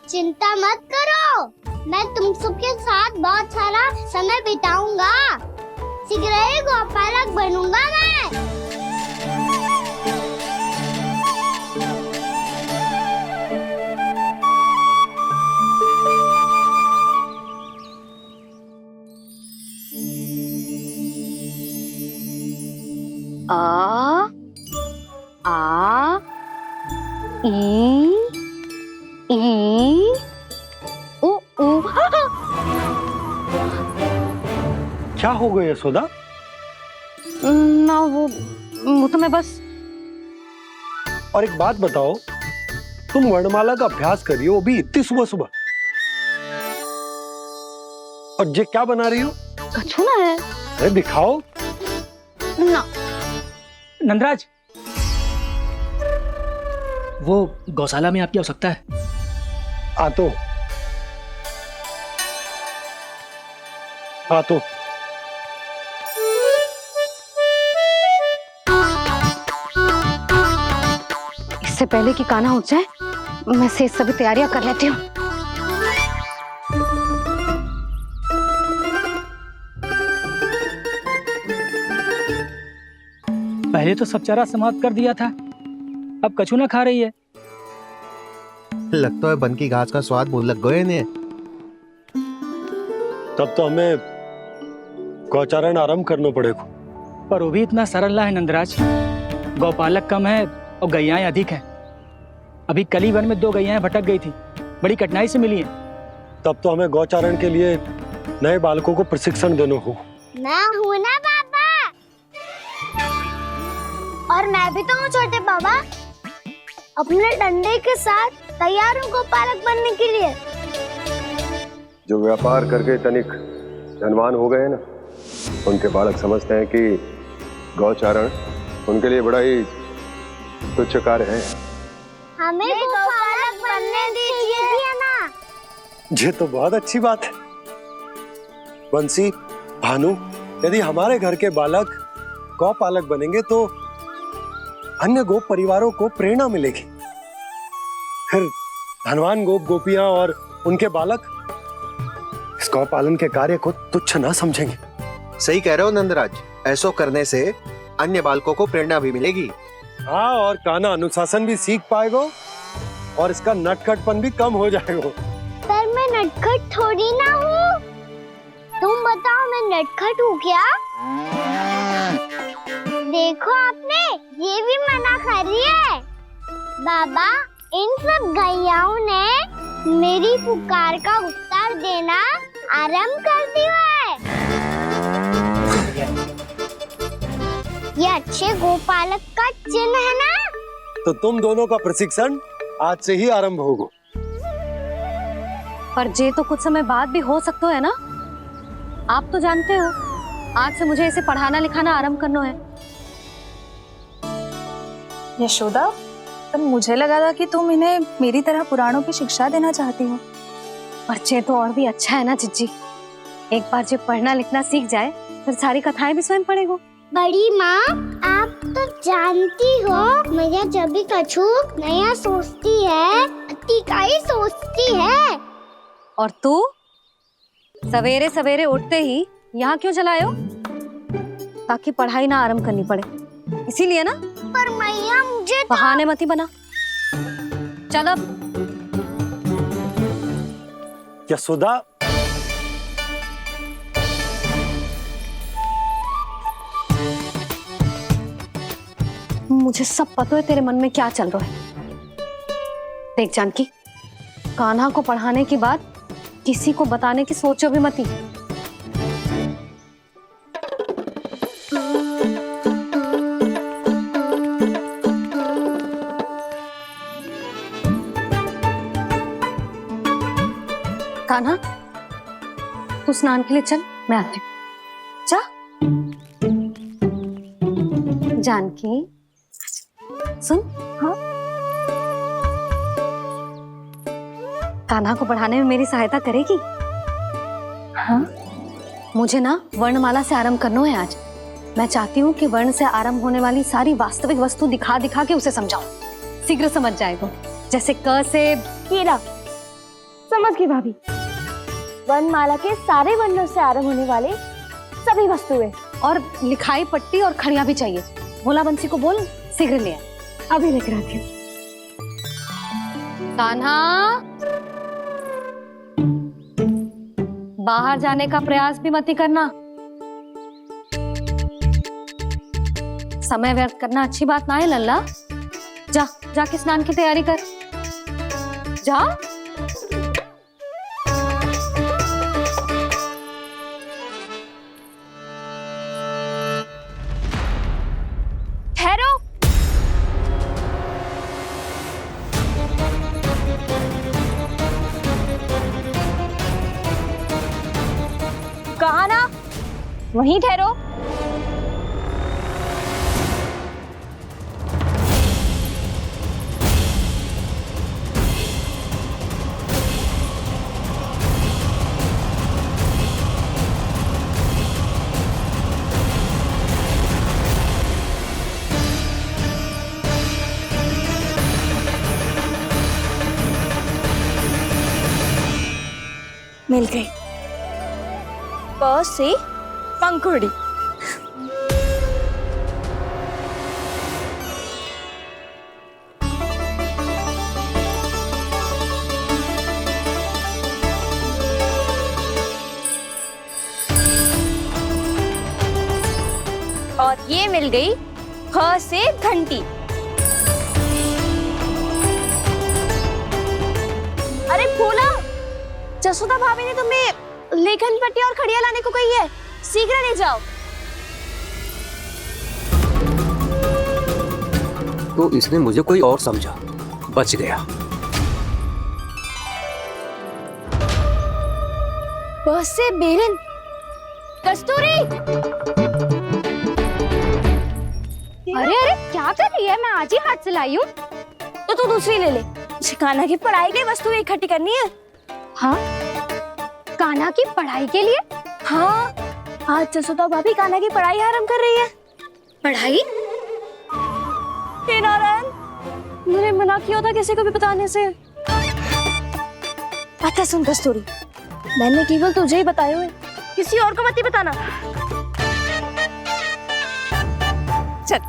चिंता मत करो, मैं तुम सबके साथ बहुत सारा समय बिताऊंगा। शीघ्र ही गौपालक बनूंगा मैं। आ आ ई उ उ। क्या हो गया यशोदा? ना वो तो मैं बस। और एक बात बताओ, तुम वर्णमाला का अभ्यास कर रही हो, वो भी इतनी सुबह सुबह, और ये क्या बना रही हो? कछु ना है। अरे दिखाओ ना। नंदराज, वो गौशाला में आपकी आवश्यकता है। आ तो इससे पहले कि कान्हा उठ जाए, मैं से सभी तैयारियां कर लेती हूँ। पहले तो सब चारा समाप्त कर दिया था, अब कछु ना खा रही है। लगता है बन की घास का स्वाद भूल लग गए ने। तब तो हमें गौचारण आरंभ करना पड़ेगा। पर वो भी इतना सरल ना है नंदराज। गौपालक कम है और गैयाएं अधिक हैं। अभी कली वन में 2 गैयाएं भटक गई थी, बड़ी कठिनाई से मिली हैं। तब तो हमें गौचारण के लिए नए बालकों को प्रशिक्षण देना हो। मैं हूँ ना बाबा, और मैं भी तो हूँ छोटे बाबा। अपने डंडे के साथ तैयार हूँ गौपालक बनने के लिए। जो व्यापार करके तनिक धनवान हो गए ना, उनके बालक समझते हैं कि गौचारण उनके लिए बड़ा ही तुच्छ कार्य है। हमें गौपालक बनने दीजिए ना। ये तो बहुत अच्छी बात है। बंसी, भानु, यदि हमारे घर के बालक गौपालक बनेंगे तो अन्य गोप परिवारों को प्रेरणा मिलेगी। फिर धनवान गोप गोपियां और उनके बालक इस गौ पालन के कार्य को तुच्छ ना समझेंगे। सही कह रहे हो नंदराज, ऐसा करने से अन्य बालकों को प्रेरणा भी मिलेगी। हाँ, और कान्हा अनुशासन भी सीख पाएगा और इसका नटखटपन भी कम हो जाएगा। पर मैं नटखट थोड़ी ना हूँ। तुम बताओ, मैं नटखट हूँ क्या? देखो आपने ये भी मना कर रही है। बाबा, इन सब गैयाओं ने मेरी पुकार का उत्तर देना आरंभ कर दिया है। ये अच्छे गोपालक का चिन्ह है ना? तो तुम दोनों का प्रशिक्षण आज से ही आरंभ होगा। पर जे तो कुछ समय बाद भी हो सकता है ना। आप तो जानते हो, आज से मुझे इसे पढ़ाना लिखाना आरंभ करना है। यशोदा, पर मुझे लगा था कि तुम इन्हें मेरी तरह पुराणों की शिक्षा देना चाहती हो। पर जे तो और भी अच्छा है ना जिज्जी। एक बार जब पढ़ना लिखना सीख जाए फिर सारी कथाएं भी स्वयं पढ़ेगा। बड़ी माँ, आप तो जानती हो मैया जब भी कछु नया सोचती है, का ही सोचती है। और तू सवेरे सवेरे उठते ही यहाँ क्यों चलाए हो? ताकि पढ़ाई ना आरंभ करनी पड़े, इसीलिए ना। पर मैया मुझे बहाने मत ही बना। चल अब। यशोदा, मुझे सब पता है तेरे मन में क्या चल रहा है। देख जानकी, कान्हा को पढ़ाने की बात किसी को बताने की सोचो भी मत ही। कान्हा, तू स्नान के लिए चल, मैं आती हूँ। जा। जानकी, सुन। हाँ। कान्हा को पढ़ाने में मेरी सहायता करेगी? हाँ। मुझे ना वर्णमाला से आरंभ करना है आज। मैं चाहती हूँ कि वर्ण से आरंभ होने वाली सारी वास्तविक वस्तु दिखा दिखा के उसे समझाऊं। शीघ्र समझ जाएगा। जैसे क से कीड़ा। समझ गई भाभी। वर्णमाला के सारे वर्णों से आरंभ होने वाले सभी वस्तुएं, और लिखाई पट्टी और खड़िया भी चाहिए। भोला बंसी को बोल शीघ्र ले आए। अभी लेकर आती हूँ। कान्हा, बाहर जाने का प्रयास भी मत ही करना। समय व्यर्थ करना अच्छी बात ना है लल्ला। जा, जाके स्नान की तैयारी कर। जा। ठहरो। कहा ना, वहीं ठहरो। मिल गई। प से पंखुड़ी। और ये मिल गई ख से घंटी। अरे भोला, जसोदा भाभी ने तुम्हें लेखन पट्टी और खड़िया लाने को कही है, शीघ्र ले जाओ। तो इसने मुझे कोई और समझा, बच गया। बस से बेरन। कस्तूरी। अरे अरे क्या कर रही है? मैं आज ही हाथ से लाई हूँ। तो तू दूसरी ले ले। कान्हा की पढ़ाई की वस्तु इकट्ठी करनी है। हाँ, कान्हा की पढ़ाई के लिए? हाँ, आज जसोदा भाभी कान्हा की पढ़ाई आरंभ कर रही है। पढ़ाई? हे नारायण, मैंने मना किया था किसी को भी बताने से। अच्छा सुन कस्तूरी, मैंने केवल तुझे ही बताए हुए, किसी और को मत ही बताना। चल।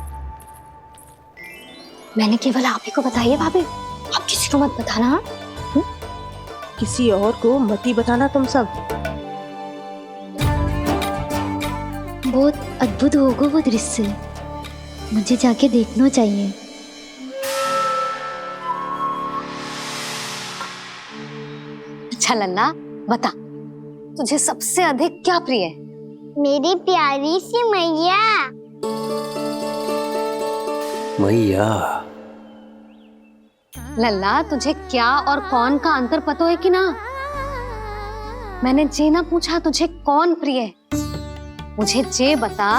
मैंने केवल आप ही को बताई है भाभी, आप किसी को मत बताना। किसी और को मत ही बताना तुम सब। बहुत अद्भुत होगा वो दृश्य, मुझे जाके देखना चाहिए। अच्छा लल्ला, बता, तुझे सबसे अधिक क्या प्रिय है? मेरी प्यारी सी मैया। मैया। लल्ला, तुझे क्या और कौन का अंतर पता है कि ना? मैंने जे ना पूछा तुझे कौन प्रिय है, मुझे जे बता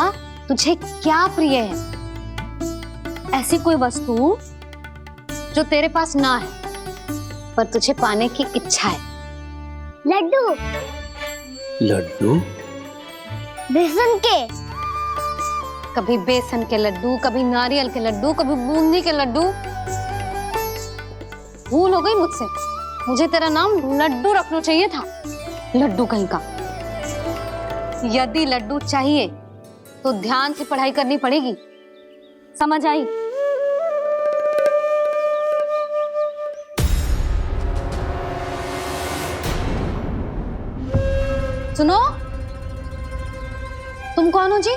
तुझे क्या प्रिय है। ऐसी कोई वस्तु जो तेरे पास ना है पर तुझे पाने की इच्छा है। लड्डू। लड्डू? बेसन के। कभी बेसन के लड्डू, कभी नारियल के लड्डू, कभी बूंदी के लड्डू। भूल हो गई मुझसे, मुझे तेरा नाम लड्डू रखना चाहिए था। लड्डू कहीं का। यदि लड्डू चाहिए तो ध्यान से पढ़ाई करनी पड़ेगी, समझ आई? सुनो, तुम कौन हो जी?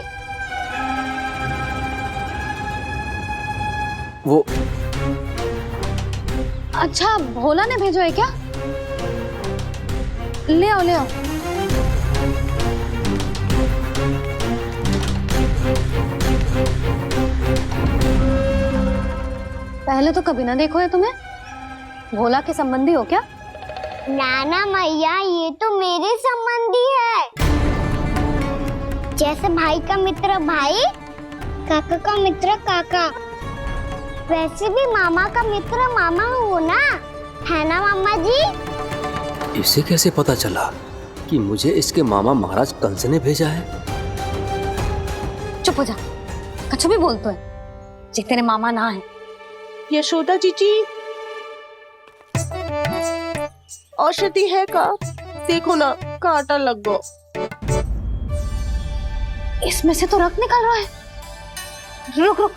वो अच्छा, भोला ने भेजो है क्या? ले आओ, ले आओ। पहले तो कभी ना देखो है तुम्हें। भोला के संबंधी हो क्या? नाना मैया, ये तो मेरे संबंधी है। जैसे भाई का मित्र भाई, काका का मित्र काका, वैसे भी मामा का मित्र मामा हो ना, है ना मामा जी? इसे कैसे पता चला कि मुझे इसके मामा महाराज कंस ने भेजा है? चुप हो जा, कछु भी बोलते है जे तेरे मामा ना है। यशोदा जीजी, औषधि है का? देखो ना, कांटा लग गो। इसमें से तो रक्त निकल रहा है। रुक रुक,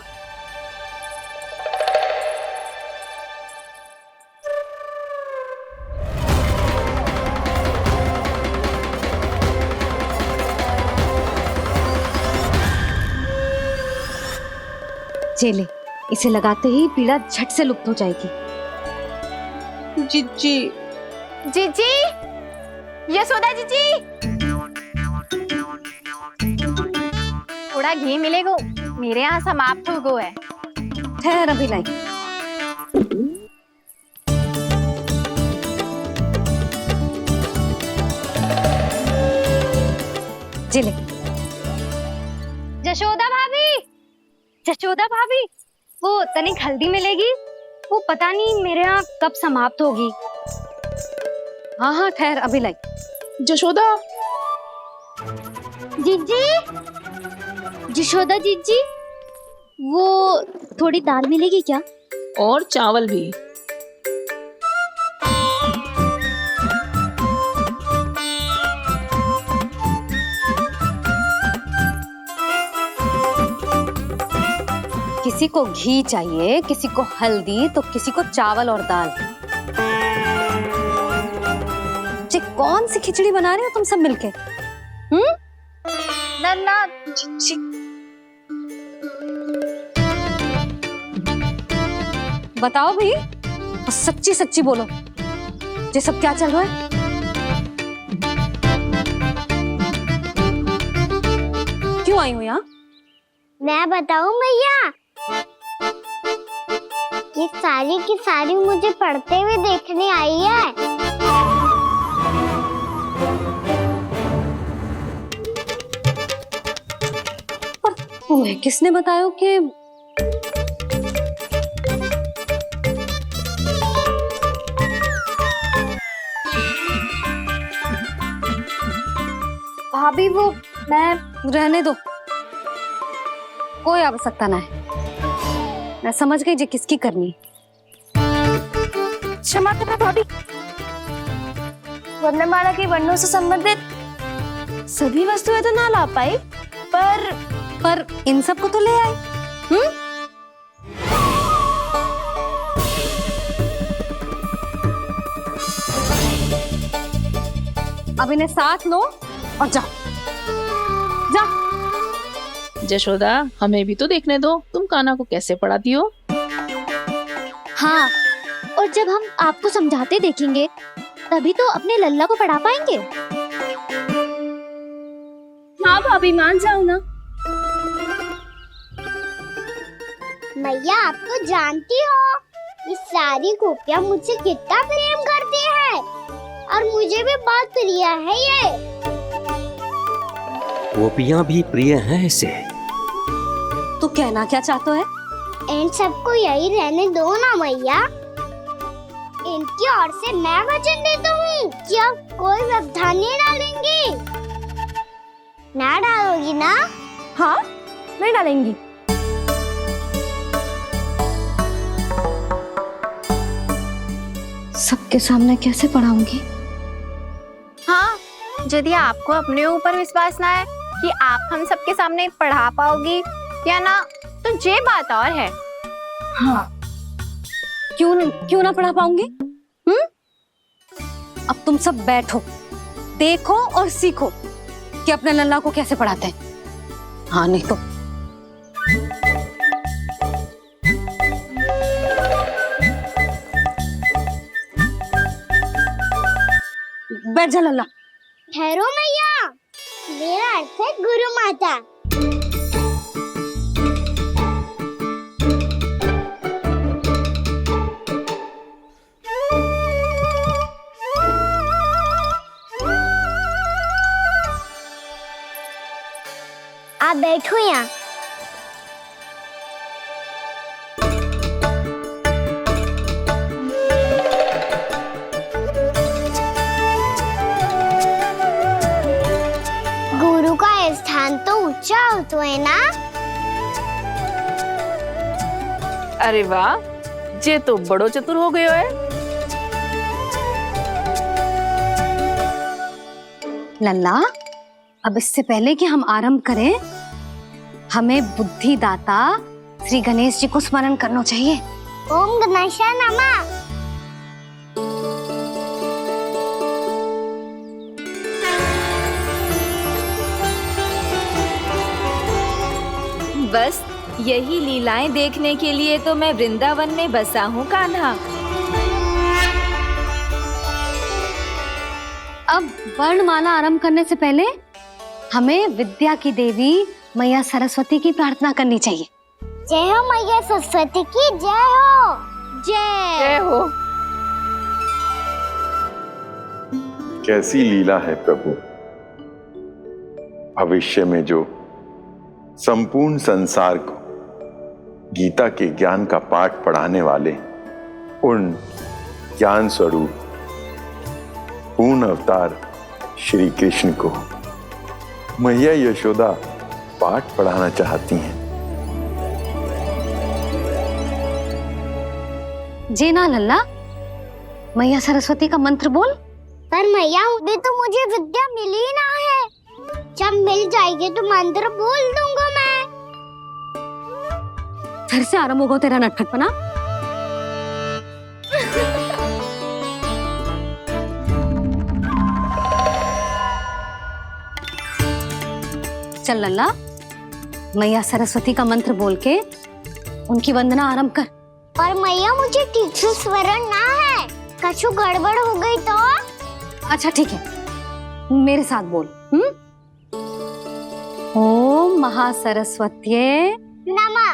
चेले, इसे लगाते ही पीड़ा झट से लुप्त हो जाएगी। जीजी, जीजी, यशोदा जीजी, थोड़ा घी मिलेगा, मेरे यहाँ समाप्त हो गया है। ठहर, अभी लाई। चले। जशोदा भाभी, वो तनिक हल्दी मिलेगी? वो पता नहीं मेरे यहाँ कब समाप्त होगी। हाँ हाँ ठहर, अभी लाई। जशोदा, जीजी, जशोदा जीजी, वो थोड़ी दाल मिलेगी क्या? और चावल भी। किसी को घी चाहिए, किसी को हल्दी, तो किसी को चावल और दाल। जी, कौन सी खिचड़ी बना रहे हो तुम सब मिलके? नन्ना, बताओ भाई, सच्ची सच्ची बोलो, ये सब क्या चल रहा है? क्यों आई हो यहाँ? मैं बताऊं भैया, ये सारी की सारी मुझे पढ़ते हुए देखने आई है। पर तुम्हें किसने बताया कि भाभी, वो मैं रहने दो, कोई आवश्यकता ना है। मैं समझ गई जे किसकी करनी। क्षमा करना भाभी, वर्णमाला के वर्णों से संबंधित सभी वस्तुएं तो ना ला पाई, पर इन सब को तो ले आए। अब इन्हें साथ लो और जाओ। जा। जशोदा, हमें भी तो देखने दो, तुम कान्हा को कैसे पढ़ाती हो। हाँ, और जब हम आपको समझाते देखेंगे तभी तो अपने लल्ला को पढ़ा पाएंगे। हाँ भाभी, मान जाओ ना। मैया, आप तो जानती हो ये सारी गोपियां मुझसे कितना प्रेम करती है, और मुझे भी बहुत प्रिय है ये। गोपियां भी प्रिय हैं इसे। तू कहना क्या चाहता है? इन सबको यही रहने दो ना मैया। इनकी ओर से मैं वचन देता हूँ कि अब कोई व्यवधान नहीं डालेंगी। ना डालोगी ना? हाँ, नहीं डालेंगी। सबके सामने कैसे पढ़ाऊंगी? हाँ, यदि आपको अपने ऊपर विश्वास ना है कि आप हम सबके सामने पढ़ा पाओगी या ना, तो ये बात और है। हाँ, क्यों ना पढ़ा पाऊंगी? अब तुम सब बैठो, देखो और सीखो कि अपने लल्ला को कैसे पढ़ाते हैं। हाँ, नहीं तो बैठ जा लल्ला। ठहरो मैया, मेरा अर्थ है गुरु माता। बैठो यहाँ। गुरु का स्थान तो ऊंचा होता है ना। अरे वाह, जे तो बड़ो चतुर हो गयो है। लल्ला, अब इससे पहले कि हम आरंभ करें, हमें बुद्धिदाता श्री गणेश जी को स्मरण करना चाहिए। ओम गणेशाय नमः। बस यही लीलाएं देखने के लिए तो मैं वृंदावन में बसा हूँ कान्हा। अब वर्णमाला आरंभ करने से पहले हमें विद्या की देवी मैया सरस्वती की प्रार्थना करनी चाहिए। जय हो मैया सरस्वती की जय हो। जय हो। कैसी लीला है प्रभु। भविष्य में जो संपूर्ण संसार को गीता के ज्ञान का पाठ पढ़ाने वाले उन ज्ञान स्वरूप पूर्ण अवतार श्री कृष्ण को मैया यशोदा पाठ पढ़ाना चाहती हैं। जी ना लल्ला, मैया सरस्वती का मंत्र बोल। पर मैया अभी तो मुझे विद्या मिली ना है। जब मिल जाएगी तो मंत्र बोल दूंगा मैं। फिर से आरंभ होगा तेरा नटखटपना। चल लल्ला, मैया सरस्वती का मंत्र बोल के उनकी वंदना आरंभ कर। पर मैया मुझे ठीक से स्मरण ना है, कछु गड़बड़ हो गई तो? अच्छा ठीक है, मेरे साथ बोल। ओम महासरस्वत्ये नमः।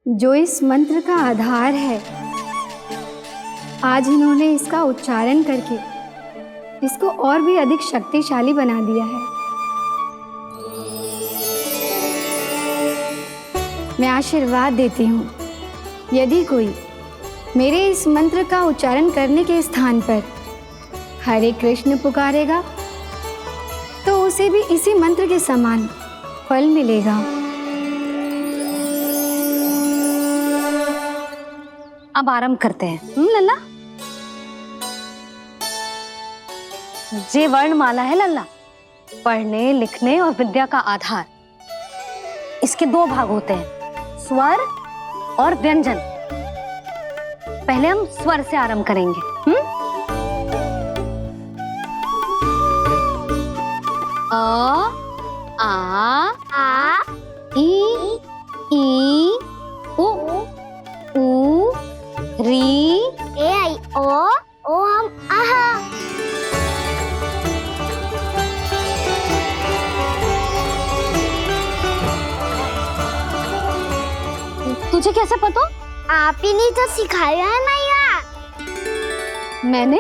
जो इस मंत्र का आधार है, आज इन्होंने इसका उच्चारण करके इसको और भी अधिक शक्तिशाली बना दिया है। मैं आशीर्वाद देती हूँ, यदि कोई मेरे इस मंत्र का उच्चारण करने के स्थान पर हरे कृष्ण पुकारेगा तो उसे भी इसी मंत्र के समान फल मिलेगा। अब आरंभ करते हैं। लल्ला, जे वर्णमाला है लल्ला, पढ़ने लिखने और विद्या का आधार। इसके दो भाग होते हैं, स्वर और व्यंजन। पहले हम स्वर से आरंभ करेंगे। अ, आ, ई, उ, री, ए आई ओ हम आहा। तुझे कैसे पता? आप ही ने तो सिखाया है मैया। मैंने?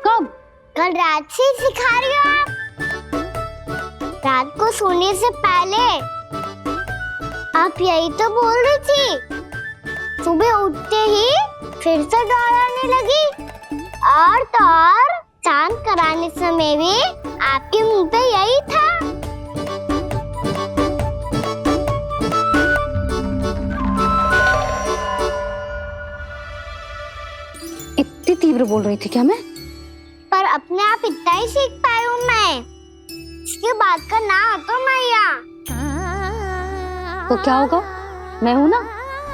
कब? कल रात से सिखा रही हो आप। रात को सोने से पहले आप यही तो बोल रही थी। सुबह उठते ही फिर से दोहराने लगी, और तो और स्नान कराने समय भी आपके मुंह पे यही था। इतनी तीव्र बोल रही थी क्या मैं? पर अपने आप इतना ही सीख पाई हूँ मैं। इसके बाद का ना तो मैया। तो क्या होगा? मैं हूं ना,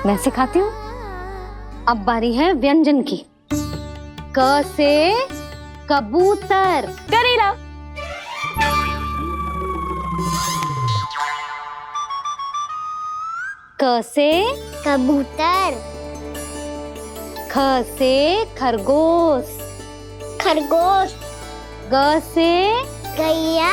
मैं सिखाती हूँ। अब बारी है व्यंजन की। क से कबूतर। करेला। क से कबूतर। ख से खरगोश। खरगोश। ग से गैया।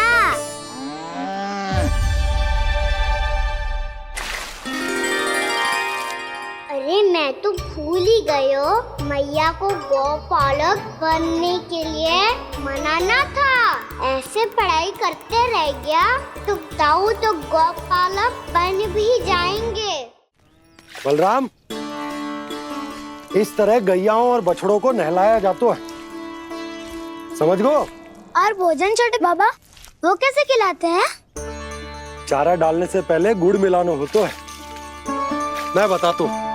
अरे मैं तुम भूल ही गए हो मैया को गौपालक बनने के लिए मनाना था। ऐसे पढ़ाई करते रह गया तो ताऊ तो गौपालक बन भी जाएंगे। बलराम, इस तरह गैयाओं और बछड़ों को नहलाया जाता है, समझ गो। और भोजन छोटे बाबा वो कैसे खिलाते हैं? चारा डालने से पहले गुड़ मिलाना होता है, मैं बताता हूँ।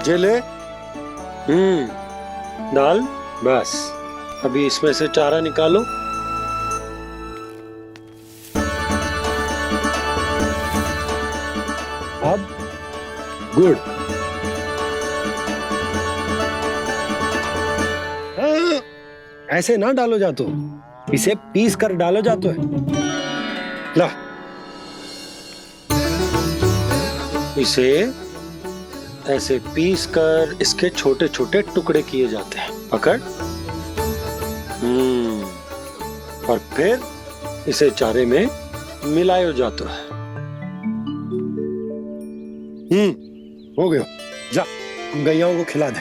जे ले, डाल, बस अभी इसमें से चारा निकालो। अब गुड़, ऐसे ना डालो जातो, इसे पीस कर डालो जातो है। ला, इसे ऐसे पीस कर इसके छोटे छोटे टुकड़े किए जाते हैं, पकड़। और फिर इसे चारे में मिलाया जाता है। हो गया, जा गैयाओं को खिला दे।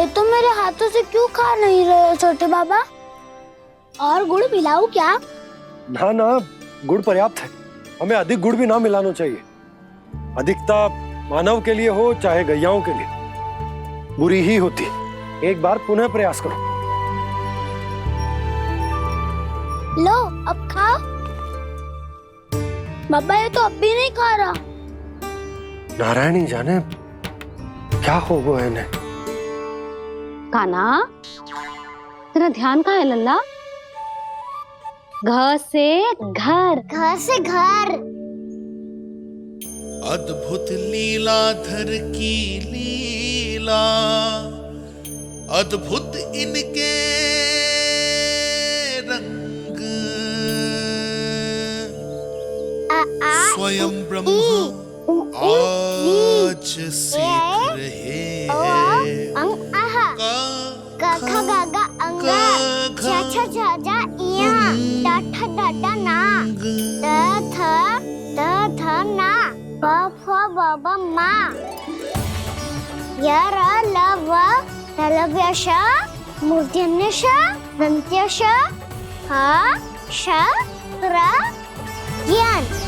ये तो मेरे हाथों से क्यों खा नहीं रहे हो छोटे बाबा? और गुड़ मिलाऊं क्या? ना ना, गुड़ पर्याप्त है, हमें अधिक गुड़ भी ना मिलाना चाहिए। अधिकता मानव के लिए हो चाहे गैयाओं के लिए बुरी ही होती। एक बार पुनः प्रयास करो। लो अब खाओ। बाबा ये तो अब भी नहीं खा रहा। नारायणी जाने क्या हो गया इन्हें। काना, तेरा ध्यान कहाँ है लल्ला? घर से घर, घर से घर। अद्भुत लीलाधर की लीला, अद्भुत इनके रंग, स्वयं ब्रह्म आज सीख रहे खा गा गा अंगा, छा छा छा जा इया, डा ठा डा डा ना, द ध ना, ब फ ब ब मा, य र ल व ललव्य श, मूर्धन्य श, दन्त्य श, ह श र ज्ञान।